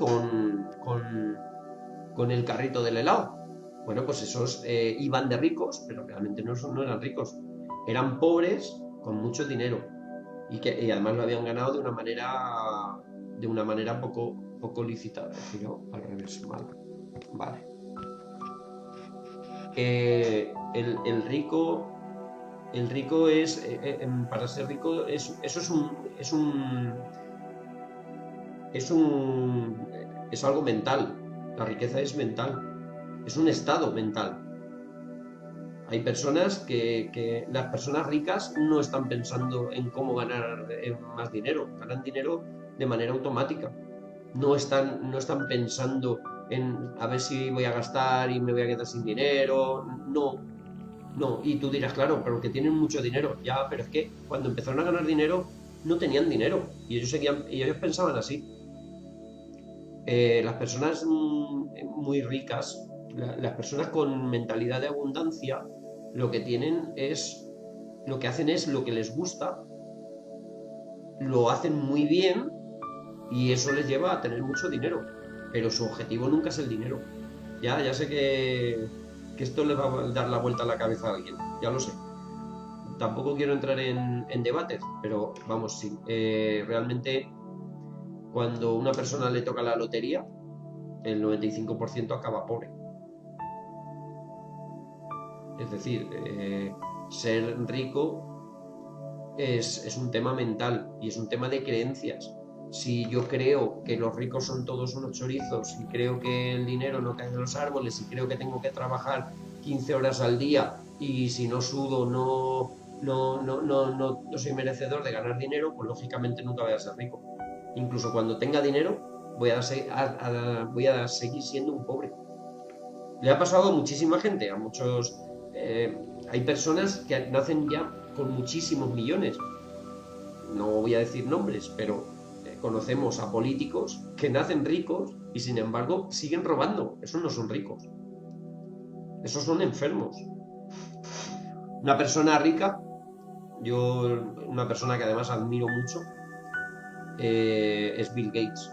Con el carrito del helado. Bueno, pues esos iban de ricos, pero realmente no eran ricos. Eran pobres con mucho dinero. Y además lo habían ganado de una manera poco lícita. Giro al revés, vale. El rico es, para ser rico, es algo mental. La riqueza es mental, es un estado mental. Hay personas las personas ricas no están pensando en cómo ganar más dinero, ganan dinero de manera automática. No están pensando en a ver si voy a gastar y me voy a quedar sin dinero. No. Y tú dirás, claro, pero que tienen mucho dinero. Ya, pero es que cuando empezaron a ganar dinero no tenían dinero y ellos pensaban así. Las personas muy ricas, las personas con mentalidad de abundancia, lo que hacen es lo que les gusta, lo hacen muy bien y eso les lleva a tener mucho dinero, pero su objetivo nunca es el dinero. Ya sé que esto le va a dar la vuelta a la cabeza a alguien, ya lo sé. Tampoco quiero entrar en debates, pero vamos, sí, realmente cuando una persona le toca la lotería, el 95% acaba pobre. Es decir, ser rico es un tema mental y es un tema de creencias. Si yo creo que los ricos son todos unos chorizos y creo que el dinero no cae de los árboles y creo que tengo que trabajar 15 horas al día y si no sudo no soy merecedor de ganar dinero, pues lógicamente nunca voy a ser rico. Incluso cuando tenga dinero, voy a seguir siendo un pobre. Le ha pasado a muchísima gente, a muchos... hay personas que nacen ya con muchísimos millones. No voy a decir nombres, pero conocemos a políticos que nacen ricos y sin embargo siguen robando. Esos no son ricos. Esos son enfermos. Una persona rica, una persona que además admiro mucho, es Bill Gates.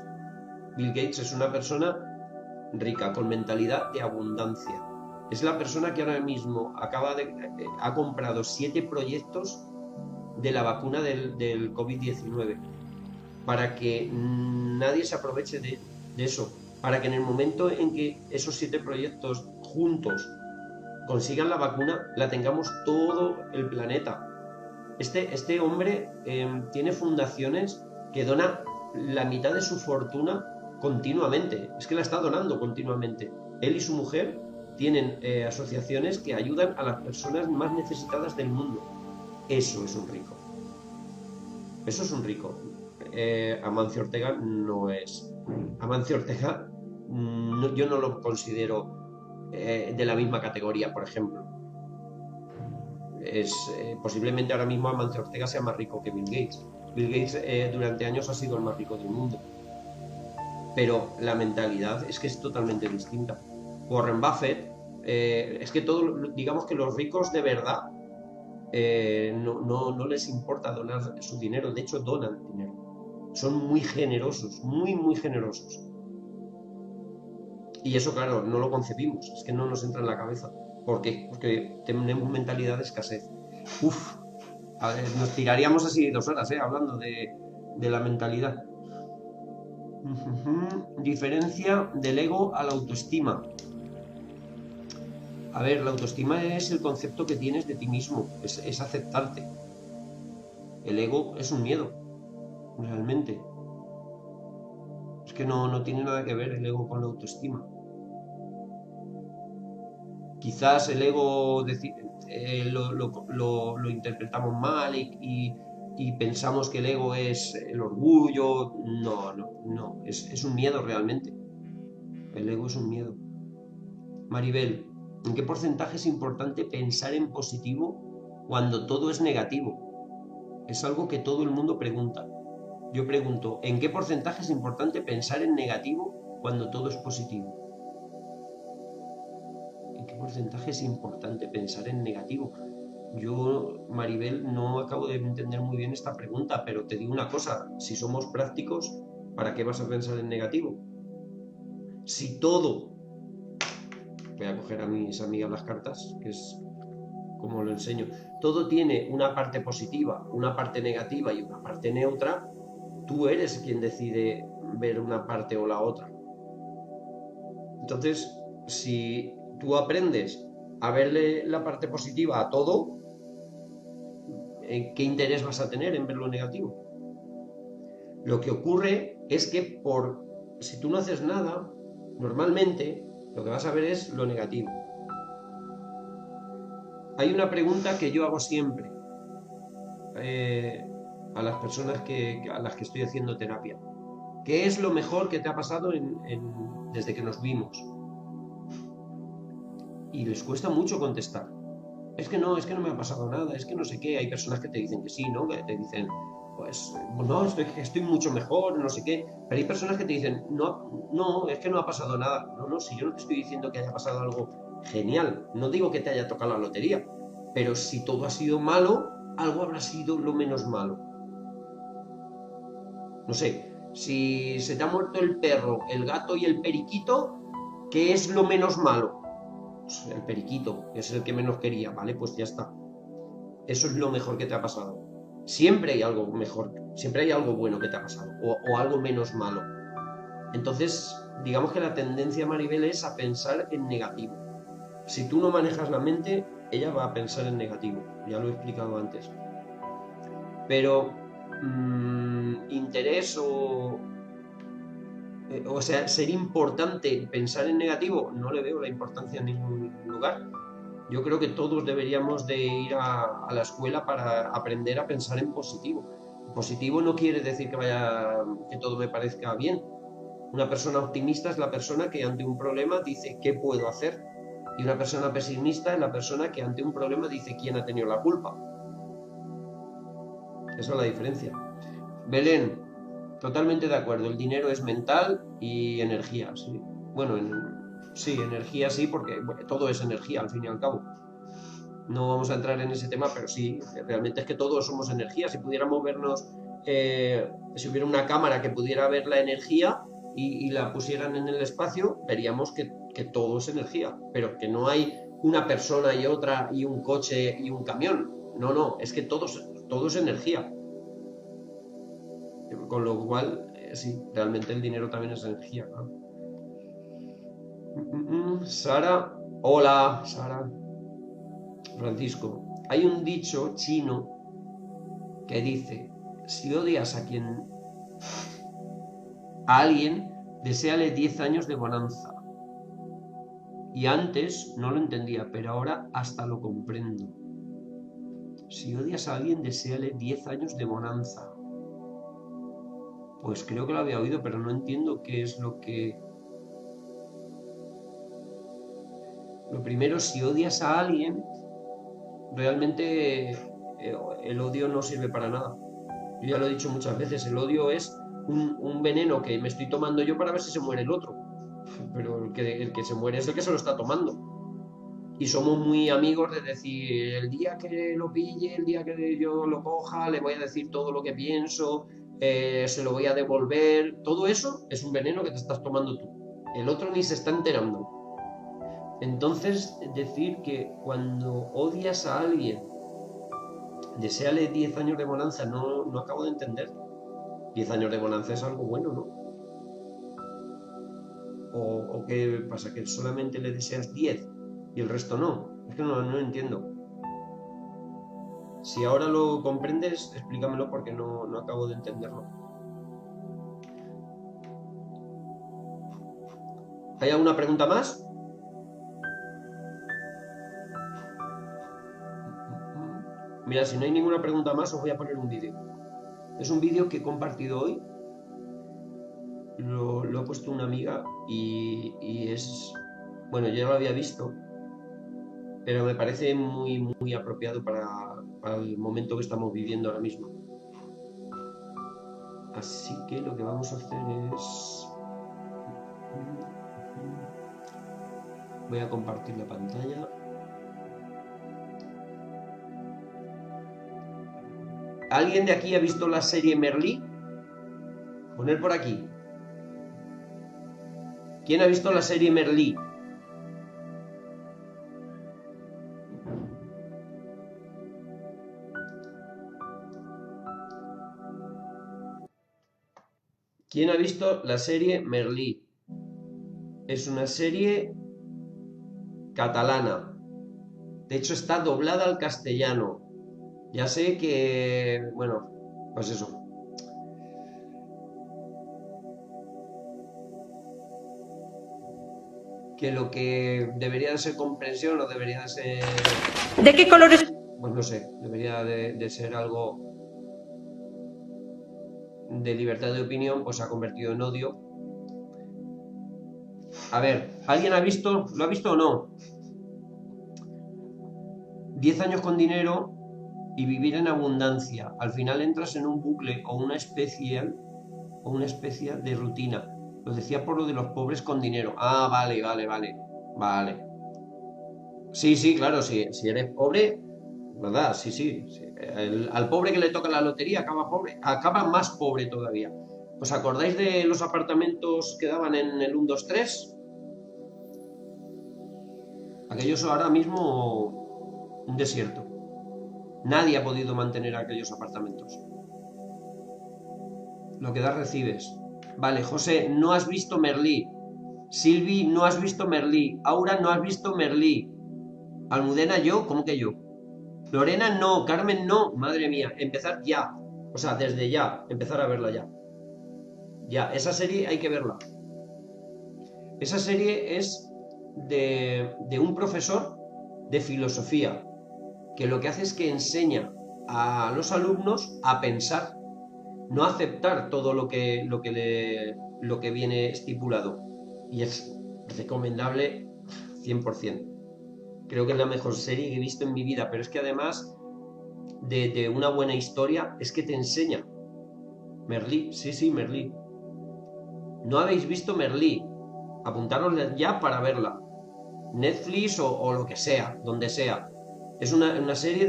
Bill Gates es una persona rica, con mentalidad de abundancia. Es la persona que ahora mismo ha comprado 7 proyectos de la vacuna del COVID-19 para que nadie se aproveche de eso, para que en el momento en que esos 7 proyectos juntos consigan la vacuna, la tengamos todo el planeta. Este hombre tiene fundaciones que dona la mitad de su fortuna continuamente. Es que la está donando continuamente. Él y su mujer tienen asociaciones que ayudan a las personas más necesitadas del mundo. Eso es un rico. Eso es un rico. Amancio Ortega no es. Amancio Ortega yo no lo considero de la misma categoría, por ejemplo. Posiblemente ahora mismo Amancio Ortega sea más rico que Bill Gates. Bill Gates durante años ha sido el más rico del mundo. Pero la mentalidad es que es totalmente distinta. Warren Buffett, es que digamos que los ricos de verdad no les importa donar su dinero, de hecho donan dinero. Son muy generosos, muy, muy generosos. Y eso, claro, no lo concebimos, es que no nos entra en la cabeza. ¿Por qué? Porque tenemos mentalidad de escasez. Uf, a ver, nos tiraríamos así 2 horas, hablando de la mentalidad. Diferencia del ego a la autoestima. A ver, la autoestima es el concepto que tienes de ti mismo, es aceptarte. El ego es un miedo, realmente. Es que no tiene nada que ver el ego con la autoestima. Quizás el ego lo interpretamos mal y pensamos que el ego es el orgullo. No, es un miedo realmente. El ego es un miedo. Maribel, ¿en qué porcentaje es importante pensar en positivo cuando todo es negativo? Es algo que todo el mundo pregunta. Yo pregunto, ¿en qué porcentaje es importante pensar en negativo cuando todo es positivo? ¿En qué porcentaje es importante pensar en negativo? Yo, Maribel, no acabo de entender muy bien esta pregunta, pero te digo una cosa, si somos prácticos, ¿para qué vas a pensar en negativo? Si todo... Voy a coger a mis amigas las cartas, que es como lo enseño. Todo tiene una parte positiva, una parte negativa y una parte neutra. Tú eres quien decide ver una parte o la otra. Entonces, si tú aprendes a verle la parte positiva a todo, ¿qué interés vas a tener en ver lo negativo? Lo que ocurre es que si tú no haces nada, normalmente lo que vas a ver es lo negativo. Hay una pregunta que yo hago siempre a las personas a las que estoy haciendo terapia. ¿Qué es lo mejor que te ha pasado desde que nos vimos? Y les cuesta mucho contestar. Es que no me ha pasado nada, es que no sé qué. Hay personas que te dicen que sí, ¿no? Que te dicen, pues no, estoy mucho mejor, no sé qué. Pero hay personas que te dicen, no, es que no ha pasado nada. No, si yo no te estoy diciendo que haya pasado algo genial, no digo que te haya tocado la lotería, pero si todo ha sido malo, algo habrá sido lo menos malo. No sé, si se te ha muerto el perro, el gato y el periquito, ¿qué es lo menos malo? Pues el periquito, que es el que menos quería, ¿vale? Pues ya está. Eso es lo mejor que te ha pasado. Siempre hay algo mejor, siempre hay algo bueno que te ha pasado, o algo menos malo. Entonces, digamos que la tendencia, Maribel, es a pensar en negativo. Si tú no manejas la mente, ella va a pensar en negativo. Ya lo he explicado antes. Pero interés o sea, ser importante pensar en negativo, no le veo la importancia en ningún lugar. Yo creo que todos deberíamos de ir a la escuela para aprender a pensar en positivo. Positivo no quiere decir que todo me parezca bien. Una persona optimista es la persona que ante un problema dice ¿qué puedo hacer? Y una persona pesimista es la persona que ante un problema dice ¿quién ha tenido la culpa? Esa es la diferencia. Belén, totalmente de acuerdo. El dinero es mental y energía, sí. Bueno, sí, energía sí, porque bueno, todo es energía al fin y al cabo. No vamos a entrar en ese tema, pero sí, realmente es que todos somos energía. Si pudiéramos vernos, si hubiera una cámara que pudiera ver la energía y la pusieran en el espacio, veríamos que todo es energía, pero que no hay una persona y otra y un coche y un camión. No, no, es que todo es energía. Con lo cual, sí, realmente el dinero también es energía, ¿no? Sara, hola, Sara. Francisco, hay un dicho chino que dice, si odias a alguien, deséale 10 años de bonanza. Y antes no lo entendía, pero ahora hasta lo comprendo. Si odias a alguien, deséale 10 años de bonanza. Pues creo que lo había oído, pero no entiendo qué es lo que... Lo primero, si odias a alguien, realmente el odio no sirve para nada. Yo ya lo he dicho muchas veces, el odio es un veneno que me estoy tomando yo para ver si se muere el otro. Pero el que se muere es el que se lo está tomando. Y somos muy amigos de decir, el día que lo pille, el día que yo lo coja, le voy a decir todo lo que pienso, se lo voy a devolver. Todo eso es un veneno que te estás tomando tú. El otro ni se está enterando. Entonces, decir que cuando odias a alguien, deséale 10 años de bonanza, no acabo de entender. 10 años de bonanza es algo bueno, ¿no? ¿O qué pasa? ¿Que solamente le deseas 10 y el resto no? Es que no entiendo. Si ahora lo comprendes, explícamelo porque no acabo de entenderlo. ¿Hay alguna pregunta más? Mira, si no hay ninguna pregunta más, os voy a poner un vídeo. Es un vídeo que he compartido hoy. Lo ha puesto una amiga y es... Bueno, yo ya lo había visto, pero me parece muy, muy apropiado para el momento que estamos viviendo ahora mismo. Así que lo que vamos a hacer es... Voy a compartir la pantalla. ¿Alguien de aquí ha visto la serie Merlí? Poner por aquí. ¿Quién ha visto la serie Merlí? ¿Quién ha visto la serie Merlí? Es una serie catalana. De hecho, está doblada al castellano. Ya sé que... Bueno, pues eso. Que lo que debería de ser comprensión o debería de ser... ¿De qué colores? Pues no sé, debería de ser algo de libertad de opinión, pues se ha convertido en odio. A ver, ¿alguien ha visto? ¿Lo ha visto o no? 10 años con dinero y vivir en abundancia. Al final entras en un bucle o una especie de rutina. Lo decía por lo de los pobres con dinero. Ah, vale. Sí, claro, si eres pobre, ¿verdad? Sí. Al pobre que le toca la lotería acaba pobre, acaba más pobre todavía. ¿Os acordáis de los apartamentos que daban en el 1, 2, 3? Aquellos ahora mismo un desierto. Nadie ha podido mantener aquellos apartamentos. Lo que das recibes. Vale, José, no has visto Merlí. Silvi, no has visto Merlí. Aura, no has visto Merlí. Almudena, yo, ¿cómo que yo? Lorena, no. Carmen, no. Madre mía, empezar ya. O sea, desde ya, empezar a verla ya. Ya, esa serie hay que verla. Esa serie es de un profesor de filosofía, que lo que hace es que enseña a los alumnos a pensar, no a aceptar todo lo que viene estipulado. Y es recomendable 100%. Creo que es la mejor serie que he visto en mi vida, pero es que además de una buena historia, es que te enseña. Merlí, sí, Merlí. ¿No habéis visto Merlí? Apuntárosla ya para verla. Netflix o lo que sea, donde sea. Es una serie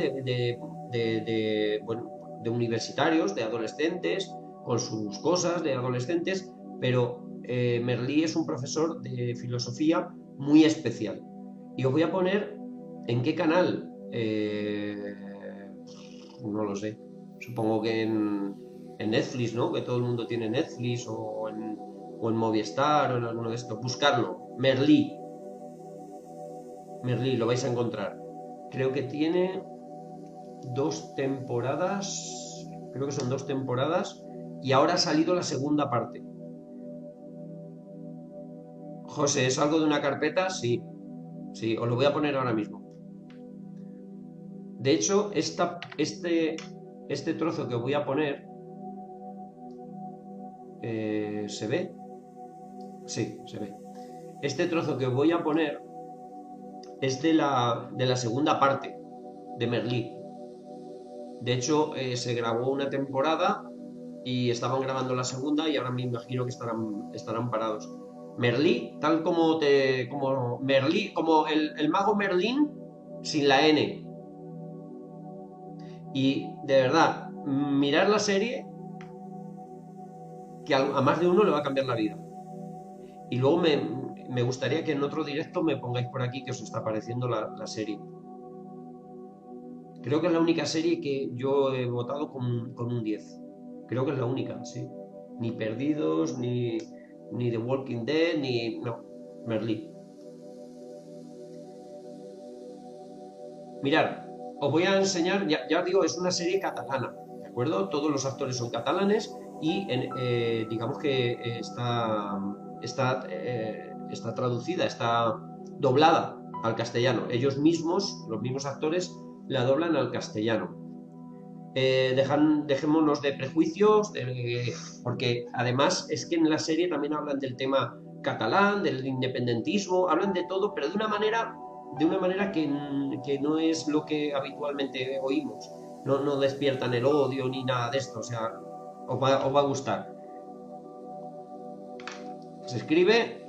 de universitarios, de adolescentes, con sus cosas de adolescentes, pero Merlí es un profesor de filosofía muy especial. Y os voy a poner en qué canal. No lo sé. Supongo que en Netflix, ¿no? Que todo el mundo tiene Netflix o en Movistar o en alguno de estos. Buscarlo. Merlí, lo vais a encontrar. Creo que tiene 2 temporadas. Creo que son 2 temporadas. Y ahora ha salido la segunda parte. José, ¿es algo de una carpeta? Sí. Sí, os lo voy a poner ahora mismo. De hecho, este trozo que os voy a poner... ¿se ve? Sí, se ve. Este trozo que os voy a poner es de la segunda parte de Merlí. De hecho, se grabó una temporada y estaban grabando la segunda y ahora me imagino que estarán parados. Merlí, tal como Merlí, como el mago Merlín sin la N. Y de verdad, mirar la serie, que a más de uno le va a cambiar la vida. Y luego me gustaría que en otro directo me pongáis por aquí que os está pareciendo la serie. Creo que es la única serie que yo he votado con un 10. Creo que es la única, sí. Ni Perdidos, ni The Walking Dead, no, Merlí. Mirad, os voy a enseñar, ya os digo, es una serie catalana, ¿de acuerdo? Todos los actores son catalanes y digamos que está traducida, está doblada al castellano. Ellos mismos, los mismos actores, la doblan al castellano. Dejémonos de prejuicios, porque además es que en la serie también hablan del tema catalán, del independentismo, hablan de todo, pero de una manera que no es lo que habitualmente oímos. No despiertan el odio ni nada de esto, o sea, os va a gustar. Se escribe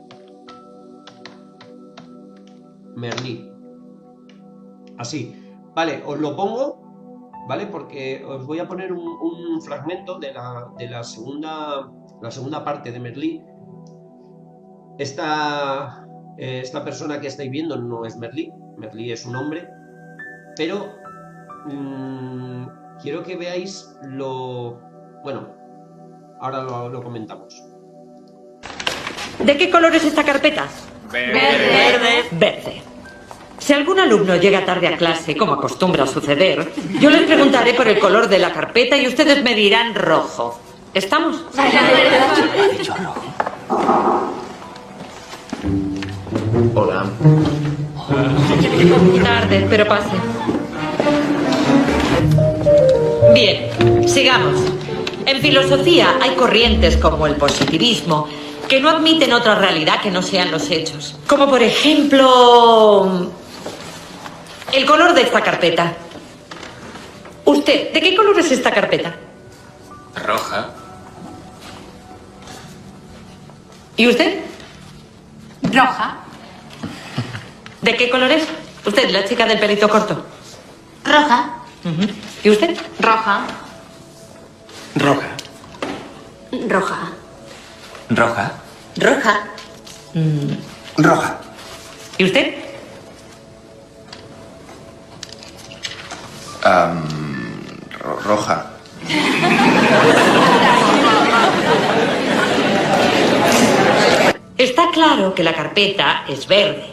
Merlí. Así. Vale, os lo pongo, ¿vale? Porque os voy a poner un fragmento de la segunda parte de Merlí. Esta persona que estáis viendo no es Merlí. Merlí es un hombre. Pero quiero que veáis bueno, ahora lo comentamos. ¿De qué color es esta carpeta? Verde. Verde. Si algún alumno llega tarde a clase, como acostumbra a suceder, yo les preguntaré por el color de la carpeta y ustedes me dirán rojo. ¿Estamos? ¿Ha dicho rojo? Hola. Tarde, pero pase. Bien, sigamos. En filosofía hay corrientes como el positivismo que no admiten otra realidad que no sean los hechos. Como por ejemplo... el color de esta carpeta. Usted, ¿de qué color es esta carpeta? Roja. ¿Y usted? Roja. ¿De qué color es? Usted, la chica del pelito corto. Roja. ¿Y usted? Roja. Roja. Roja. Roja. Roja. Roja. ¿Y usted? Roja. Está claro que la carpeta es verde.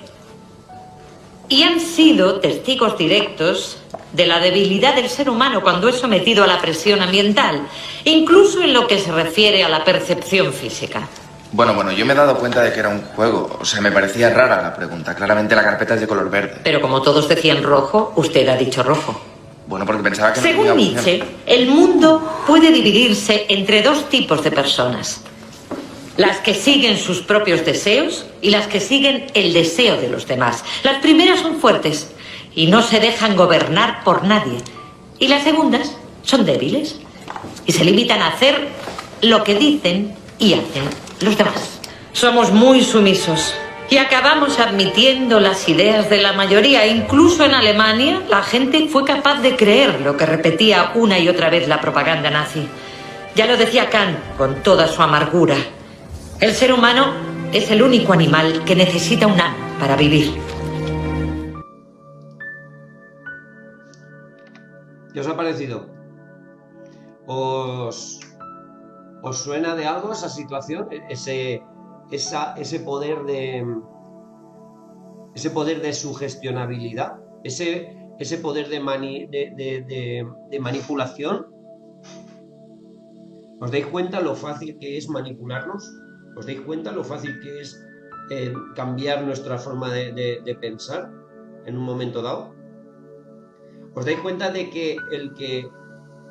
Y han sido testigos directos de la debilidad del ser humano cuando es sometido a la presión ambiental, incluso en lo que se refiere a la percepción física. Bueno, yo me he dado cuenta de que era un juego. O sea, me parecía rara la pregunta. Claramente la carpeta es de color verde. Pero como todos decían rojo, usted ha dicho rojo. Bueno, porque pensaba que no Según tenía Nietzsche, opción. el mundo puede dividirse entre dos tipos de personas. Las que siguen sus propios deseos y las que siguen el deseo de los demás. Las primeras son fuertes y no se dejan gobernar por nadie. Y las segundas son débiles y se limitan a hacer lo que dicen y hacen los demás. Somos muy sumisos y acabamos admitiendo las ideas de la mayoría. Incluso en Alemania, la gente fue capaz de creer lo que repetía una y otra vez la propaganda nazi. Ya lo decía Kant con toda su amargura. El ser humano es el único animal que necesita un alma para vivir. ¿Qué os ha parecido? ¿Os suena de algo esa situación? Ese poder de sugestionabilidad, ese poder de manipulación. ¿Os dais cuenta lo fácil que es manipularnos? ¿Os dais cuenta lo fácil que es cambiar nuestra forma de pensar en un momento dado? ¿Os dais cuenta de que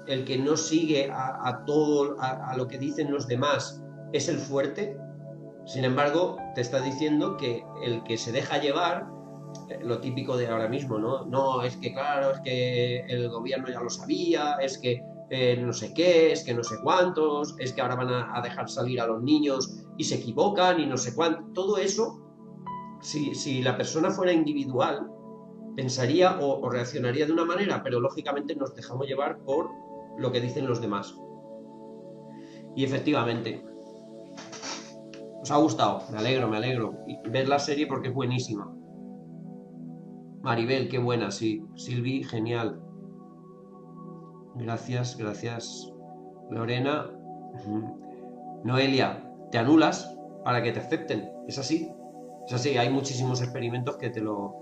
el que no sigue a todo a lo que dicen los demás es el fuerte? Sin embargo, te está diciendo que el que se deja llevar, lo típico de ahora mismo, ¿no? No, es que claro, es que el gobierno ya lo sabía, es que no sé qué, es que no sé cuántos, es que ahora van a dejar salir a los niños y se equivocan y no sé cuánto. Todo eso, si la persona fuera individual, pensaría o reaccionaría de una manera, pero lógicamente nos dejamos llevar por lo que dicen los demás. Y efectivamente, os ha gustado, me alegro. Y ver la serie porque es buenísima. Maribel, qué buena, sí. Silvi, genial. Gracias. Lorena. Noelia, te anulas para que te acepten. Es así. Hay muchísimos experimentos que lo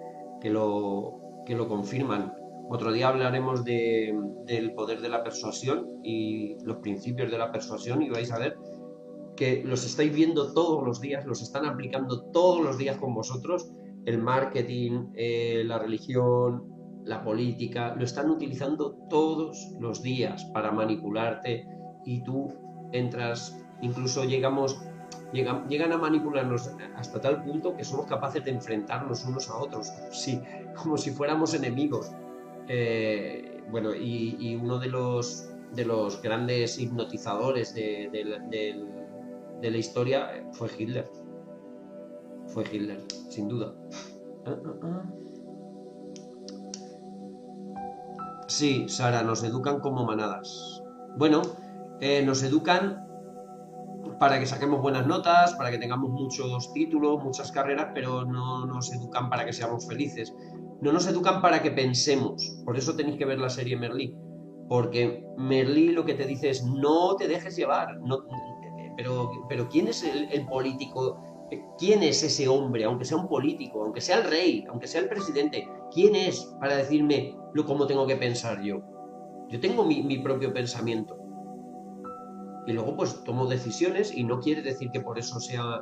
confirman. Otro día hablaremos del poder de la persuasión y los principios de la persuasión y vais a ver que los estáis viendo todos los días, los están aplicando todos los días con vosotros. El marketing, la religión, la política, lo están utilizando todos los días para manipularte y tú entras, incluso llegan a manipularnos hasta tal punto que somos capaces de enfrentarnos unos a otros, como si fuéramos enemigos. Y uno de los grandes hipnotizadores de la historia fue Hitler. Sin duda. Sí, Sara, nos educan como manadas. Bueno, nos educan para que saquemos buenas notas, para que tengamos muchos títulos, muchas carreras, pero no nos educan para que seamos felices. No nos educan para que pensemos. Por eso tenéis que ver la serie Merlí. Porque Merlí lo que te dice es no te dejes llevar. Pero ¿quién es el político? ¿Quién es ese hombre? Aunque sea un político, aunque sea el rey, aunque sea el presidente, ¿quién es para decirme cómo tengo que pensar yo? Yo tengo mi propio pensamiento. Y luego pues tomo decisiones y no quiere decir que por eso sea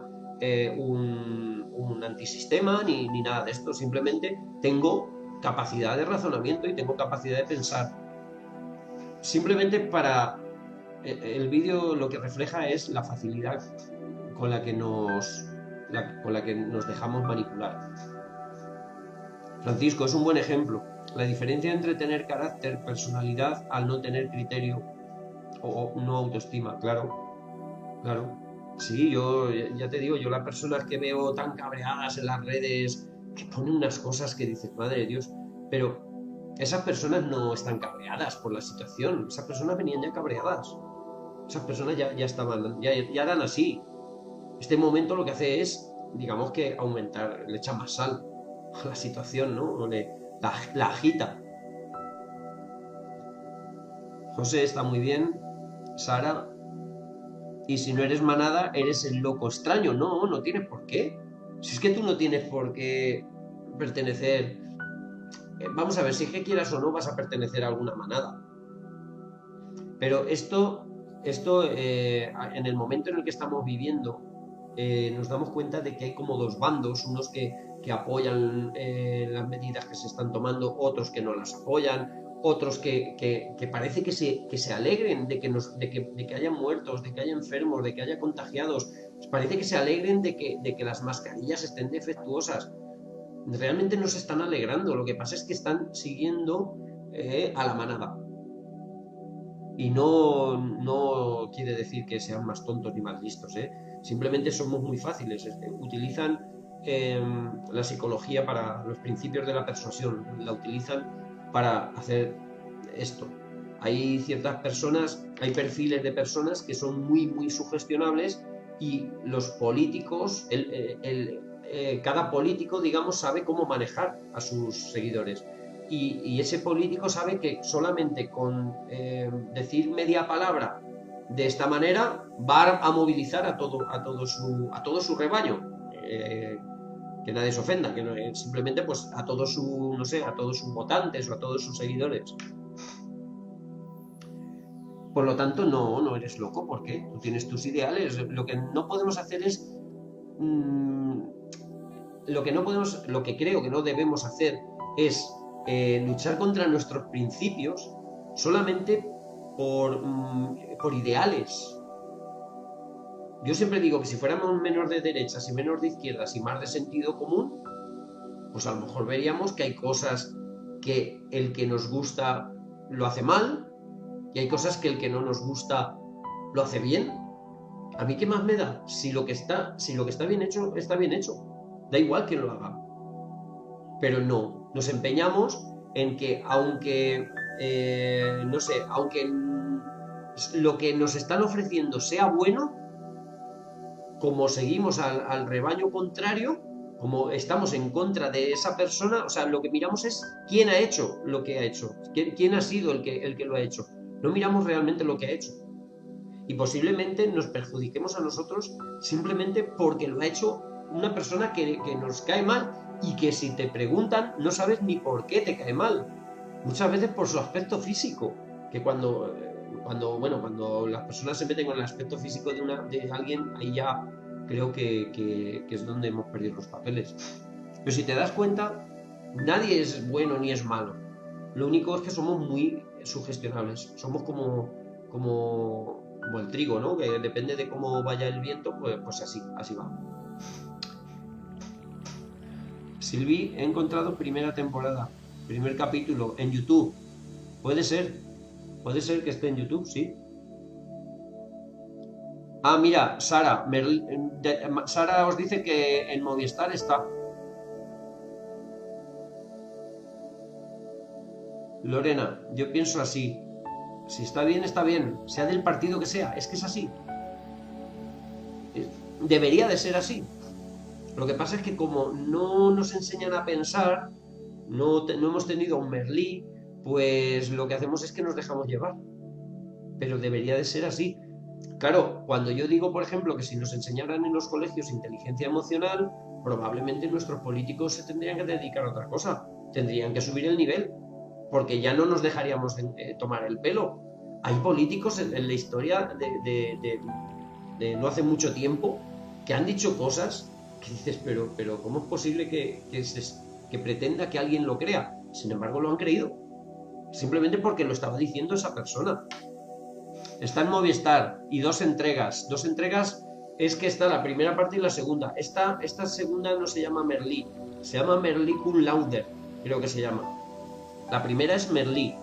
un antisistema ni nada de esto. Simplemente tengo capacidad de razonamiento y tengo capacidad de pensar. Simplemente el vídeo lo que refleja es la facilidad con la que nos dejamos manipular. Francisco es un buen ejemplo. La diferencia entre tener carácter, personalidad, al no tener criterio o no autoestima. Claro. Sí, yo ya te digo, yo las personas que veo tan cabreadas en las redes, que ponen unas cosas que dices, madre de Dios, pero esas personas no están cabreadas por la situación, esas personas venían ya cabreadas, esas personas ya estaban, ya eran así. Este momento lo que hace es, digamos que aumentar, le echa más sal a la situación, ¿no? La agita. José está muy bien, Sara. Y si no eres manada, eres el loco extraño. No tienes por qué. Si es que tú no tienes por qué pertenecer. Vamos a ver, si es que quieras o no vas a pertenecer a alguna manada. Pero esto en el momento en el que estamos viviendo, nos damos cuenta de que hay como dos bandos, unos que apoyan las medidas que se están tomando, otros que no las apoyan, otros que parece que se alegren de que haya muertos, de que haya enfermos, de que haya contagiados. Parece que se alegren de que las mascarillas estén defectuosas. Realmente no se están alegrando, lo que pasa es que están siguiendo a la manada. Y no quiere decir que sean más tontos ni más listos, simplemente somos muy fáciles. Utilizan la psicología para los principios de la persuasión, la utilizan para hacer esto. Hay ciertas personas, hay perfiles de personas que son muy, muy sugestionables, y los políticos, cada político, digamos, sabe cómo manejar a sus seguidores. Y ese político sabe que solamente con decir media palabra de esta manera va a movilizar a todo su rebaño. Que nadie se ofenda, que no, simplemente pues a todos sus votantes o a todos sus seguidores. Por lo tanto, no eres loco, porque tú tienes tus ideales. Lo que no podemos hacer es lo que creo que no debemos hacer es luchar contra nuestros principios solamente por ideales. Yo siempre digo que si fuéramos menos de derechas y menos de izquierdas y más de sentido común, pues a lo mejor veríamos que hay cosas que el que nos gusta lo hace mal, y hay cosas que el que no nos gusta lo hace bien. ¿A mí qué más me da? Si lo que está bien hecho, está bien hecho. Da igual quién lo haga. Pero no, nos empeñamos en que aunque lo que nos están ofreciendo sea bueno, como seguimos al rebaño contrario, como estamos en contra de esa persona, o sea, lo que miramos es quién ha hecho lo que ha hecho, quién ha sido el que lo ha hecho. No miramos realmente lo que ha hecho. Y posiblemente nos perjudiquemos a nosotros simplemente porque lo ha hecho una persona que nos cae mal, y que si te preguntan no sabes ni por qué te cae mal. Muchas veces por su aspecto físico, que cuando las personas se meten con el aspecto físico de alguien, ahí ya creo que es donde hemos perdido los papeles. Pero si te das cuenta, nadie es bueno ni es malo. Lo único es que somos muy sugestionables. Somos como el trigo, ¿no? Que depende de cómo vaya el viento, pues así va. Silvi, he encontrado primera temporada, primer capítulo en YouTube. Puede ser que esté en YouTube, sí. Ah, mira, Sara os dice que en Movistar está. Lorena, yo pienso así. Si está bien, está bien. Sea del partido que sea. Es que es así. Debería de ser así. Lo que pasa es que como no nos enseñan a pensar, no hemos tenido un Merlí, pues lo que hacemos es que nos dejamos llevar. Pero debería de ser así. Claro, cuando yo digo, por ejemplo, que si nos enseñaran en los colegios inteligencia emocional, probablemente nuestros políticos se tendrían que dedicar a otra cosa. Tendrían que subir el nivel, porque ya no nos dejaríamos tomar el pelo. Hay políticos en la historia de no hace mucho tiempo que han dicho cosas que dices, pero ¿cómo es posible que pretenda que alguien lo crea? Sin embargo, lo han creído. Simplemente porque lo estaba diciendo esa persona. Está en Movistar y dos entregas. Dos entregas es que está la primera parte y la segunda. Esta segunda no se llama Merlí, se llama Merlí Cum Laude, creo que se llama. La primera es Merlí.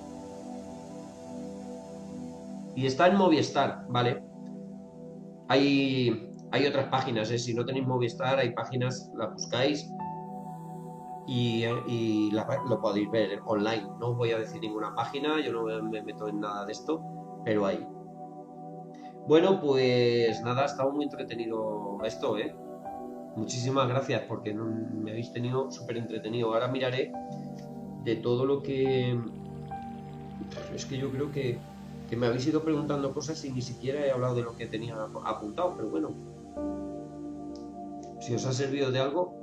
Y está en Movistar, ¿vale? Hay otras páginas, si no tenéis Movistar, hay páginas, las buscáis y lo podéis ver online. No os voy a decir ninguna página, yo no me meto en nada de esto, pero hay. Bueno, pues nada, ha estado muy entretenido esto, Muchísimas gracias porque me habéis tenido súper entretenido. Ahora miraré de todo lo que... Es que yo creo que me habéis ido preguntando cosas y ni siquiera he hablado de lo que tenía apuntado, pero bueno. Si os ha servido de algo...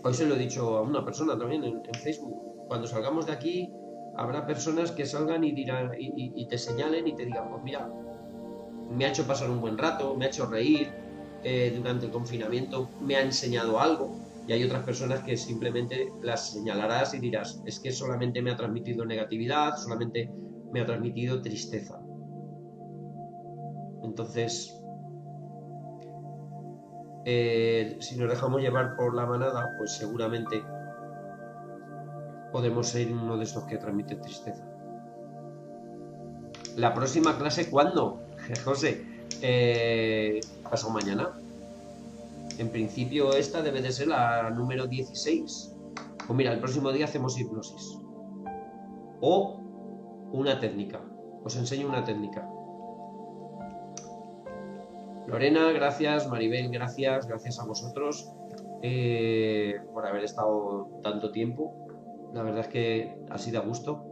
Hoy se lo he dicho a una persona también en Facebook. Cuando salgamos de aquí, habrá personas que salgan y dirán y te señalen y te digan, pues mira, me ha hecho pasar un buen rato, me ha hecho reír, durante el confinamiento me ha enseñado algo, y hay otras personas que simplemente las señalarás y dirás, es que solamente me ha transmitido negatividad, solamente me ha transmitido tristeza. Entonces, si nos dejamos llevar por la manada, pues seguramente podemos ser uno de esos que transmite tristeza. La próxima clase, ¿cuándo? José, pasado mañana. En principio esta debe de ser la número 16. Pues mira, el próximo día hacemos hipnosis. O una técnica. Os enseño una técnica. Lorena, gracias. Maribel, gracias. Gracias a vosotros por haber estado tanto tiempo. La verdad es que ha sido a gusto.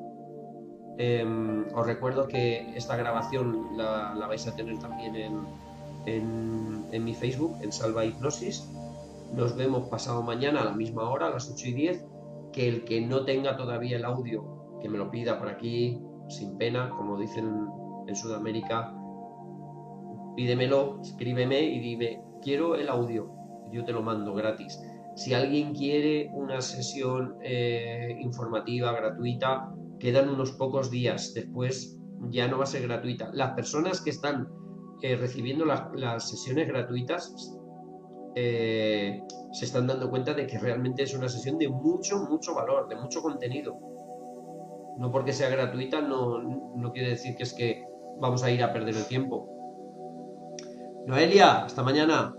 Os recuerdo que esta grabación la vais a tener también en mi Facebook, en Salva Hipnosis. Nos vemos pasado mañana a la misma hora, a las 8:10. Que el que no tenga todavía el audio, que me lo pida por aquí, sin pena, como dicen en Sudamérica. Pídemelo, escríbeme y dime, quiero el audio, yo te lo mando gratis. Si alguien quiere una sesión informativa, gratuita, quedan unos pocos días, después ya no va a ser gratuita. Las personas que están recibiendo las sesiones gratuitas se están dando cuenta de que realmente es una sesión de mucho valor, de mucho contenido. No porque sea gratuita no quiere decir que es que vamos a ir a perder el tiempo. Noelia, hasta mañana.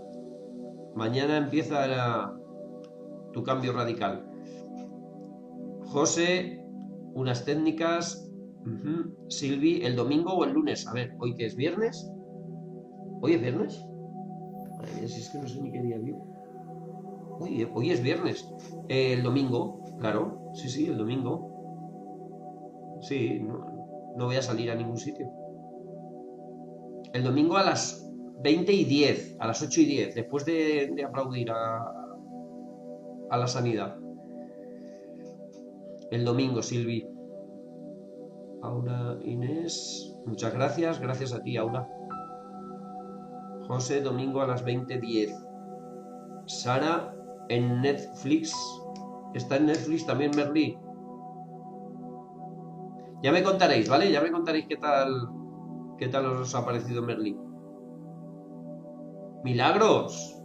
Mañana empieza tu cambio radical. José, unas técnicas. Silvi, ¿el domingo o el lunes? A ver, ¿hoy qué es? ¿Viernes? ¿Hoy es viernes? Madre mía, si es que no sé ni qué día vivo. Hoy es viernes. El domingo, claro. Sí, el domingo. Sí, no voy a salir a ningún sitio. El domingo a las 20:10, a las 8:10, después de aplaudir a la sanidad. El domingo, Silvi. Aura, Inés, muchas gracias. Gracias a ti, Aura. José, domingo a las 20:10. Sara, en Netflix. Está en Netflix también Merlí. Ya me contaréis, ¿vale? Ya me contaréis qué tal os ha parecido Merlí. ¡Milagros!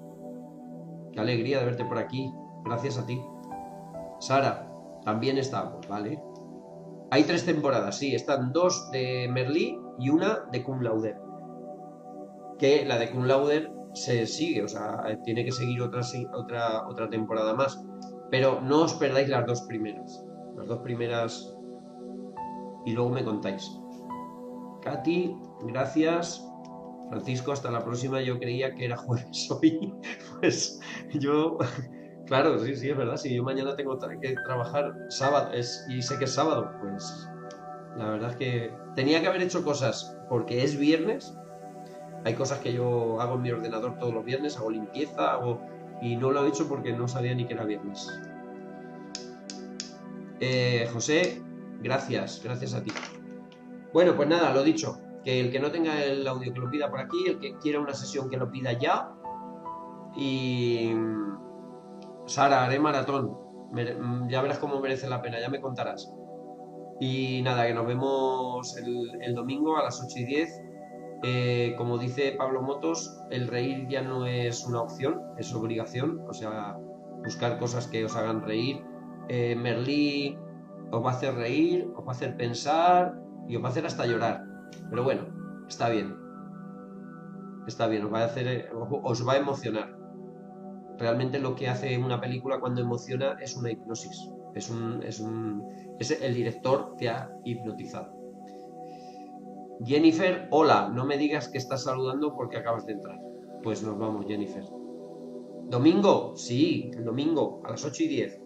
¡Qué alegría de verte por aquí! Gracias a ti. Sara, también estamos, ¿vale? Hay 3 temporadas, sí. Están 2 de Merlí y una de Cum Laude. Que la de Cum Laude se sigue, o sea, tiene que seguir otra temporada más. Pero no os perdáis las 2 primeras. Las 2 primeras... Y luego me contáis. Katy, gracias. Francisco, hasta la próxima. Yo creía que era jueves hoy. Pues yo... Claro, sí, es verdad. Si yo mañana tengo que trabajar sábado y sé que es sábado, pues la verdad es que tenía que haber hecho cosas porque es viernes. Hay cosas que yo hago en mi ordenador todos los viernes, hago limpieza, y no lo he hecho porque no sabía ni que era viernes. José, gracias a ti. Bueno, pues nada, lo dicho. Que el que no tenga el audio que lo pida por aquí, el que quiera una sesión que lo pida ya. Y Sara, haré maratón. Ya verás cómo merece la pena, ya me contarás. Y nada, que nos vemos el domingo a las 8:10. Como dice Pablo Motos, el reír ya no es una opción, es obligación. O sea, buscar cosas que os hagan reír. Merlí os va a hacer reír, os va a hacer pensar y os va a hacer hasta llorar. Pero bueno, está bien, os va a emocionar. Realmente lo que hace una película cuando emociona es una hipnosis. Es el director te ha hipnotizado. Jennifer, hola, no me digas que estás saludando porque acabas de entrar. Pues nos vamos, Jennifer. ¿Domingo? Sí, el domingo a las 8:10.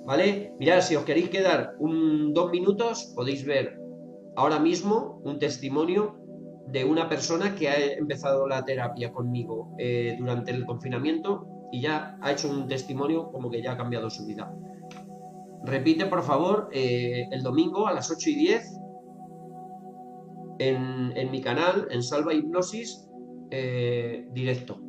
¿Vale? Mirad, si os queréis quedar 2 minutos, podéis ver ahora mismo un testimonio de una persona que ha empezado la terapia conmigo durante el confinamiento y ya ha hecho un testimonio como que ya ha cambiado su vida. Repite, por favor, el domingo a las 8:10. en mi canal, en Salva Hipnosis, directo.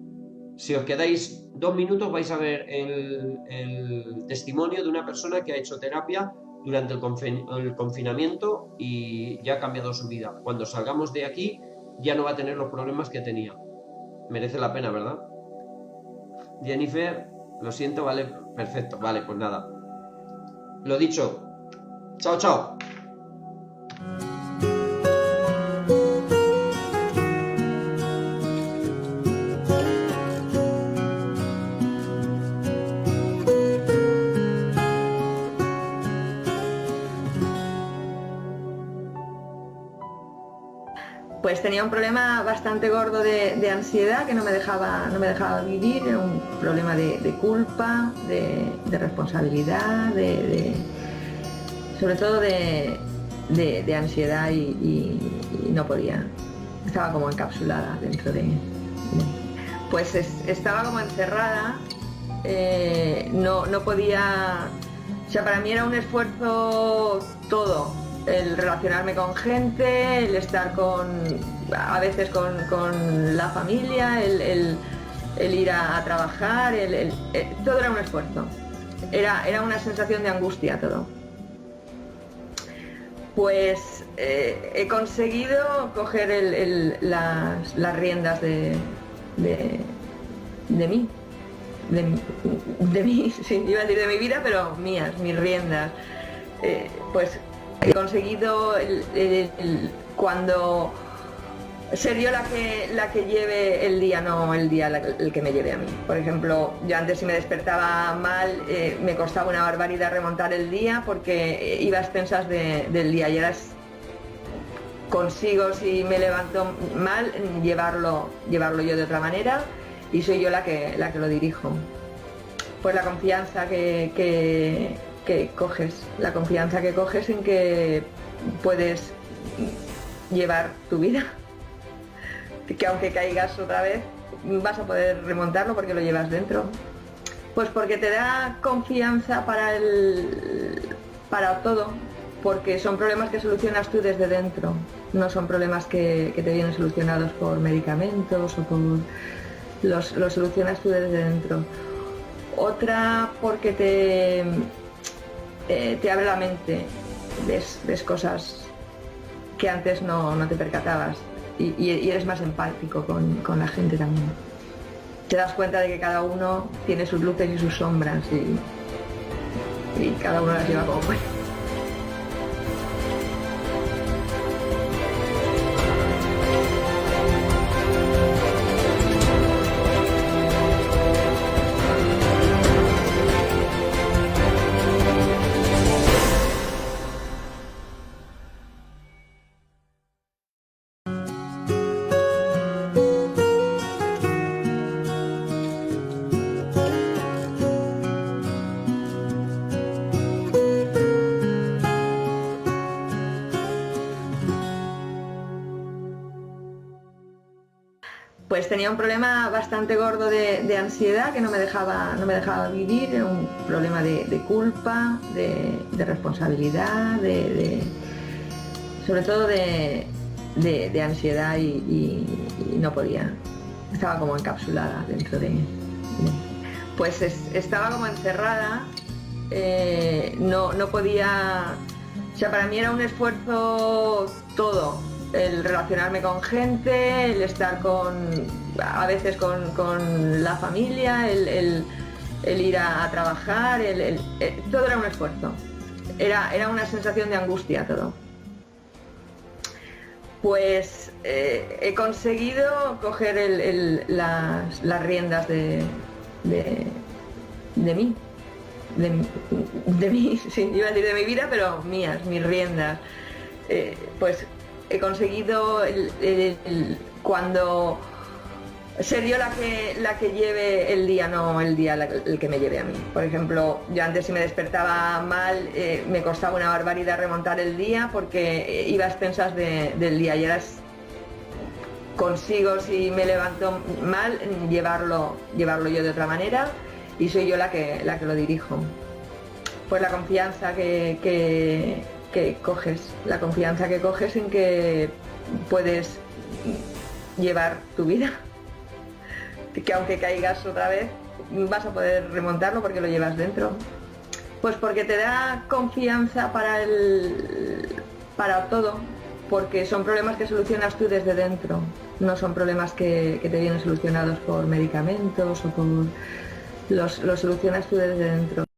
Si os quedáis 2 minutos vais a ver el testimonio de una persona que ha hecho terapia durante el confinamiento y ya ha cambiado su vida. Cuando salgamos de aquí ya no va a tener los problemas que tenía. Merece la pena, ¿verdad? Jennifer, lo siento, vale, perfecto, vale, pues nada. Lo dicho, chao, chao. Pues tenía un problema bastante gordo de ansiedad que no me dejaba vivir, era un problema de culpa, de responsabilidad, sobre todo de ansiedad y no podía, estaba como encapsulada dentro de pues estaba como encerrada, no podía, o sea, para mí era un esfuerzo todo. El relacionarme con gente, el estar a veces con la familia, el ir a trabajar, todo era un esfuerzo. Era una sensación de angustia todo. Pues he conseguido coger las riendas de mí. De mí, sí, iba a decir de mi vida, pero mías, mis riendas. Pues he conseguido cuando ser yo la que lleve el día, no el día el que me lleve a mí. Por ejemplo, yo antes si me despertaba mal, me costaba una barbaridad remontar el día porque iba a expensas del día y ahora consigo, si me levanto mal, llevarlo yo de otra manera y soy yo la que lo dirijo. Pues la confianza que coges, la confianza que coges en que puedes llevar tu vida, que aunque caigas otra vez vas a poder remontarlo porque lo llevas dentro. Pues porque te da confianza para todo, porque son problemas que solucionas tú desde dentro, no son problemas que te vienen solucionados por medicamentos o por los solucionas tú desde dentro. Otra porque te abre la mente, ves cosas que antes no te percatabas y eres más empático con la gente también. Te das cuenta de que cada uno tiene sus luces y sus sombras y cada uno las lleva como puede. Pues tenía un problema bastante gordo de ansiedad que no me dejaba vivir, era un problema de culpa, de responsabilidad, sobre todo de ansiedad y no podía, estaba como encapsulada dentro de pues estaba como encerrada, no podía, o sea, para mí era un esfuerzo todo. El relacionarme con gente, el estar a veces con la familia, el ir a trabajar, todo era un esfuerzo. Era una sensación de angustia todo. Pues he conseguido coger las riendas de mí. De mí, sí, iba a decir de mi vida, pero mías, mis riendas. Pues he conseguido cuando ser yo la que lleve el día, no el día el que me lleve a mí. Por ejemplo, yo antes si me despertaba mal, me costaba una barbaridad remontar el día porque iba a expensas del día y ahora consigo, si me levanto mal, llevarlo yo de otra manera y soy yo la que lo dirijo. Pues la confianza que coges, la confianza que coges en que puedes llevar tu vida, que aunque caigas otra vez vas a poder remontarlo porque lo llevas dentro. Pues porque te da confianza para todo, porque son problemas que solucionas tú desde dentro, no son problemas que te vienen solucionados por medicamentos o por los solucionas tú desde dentro.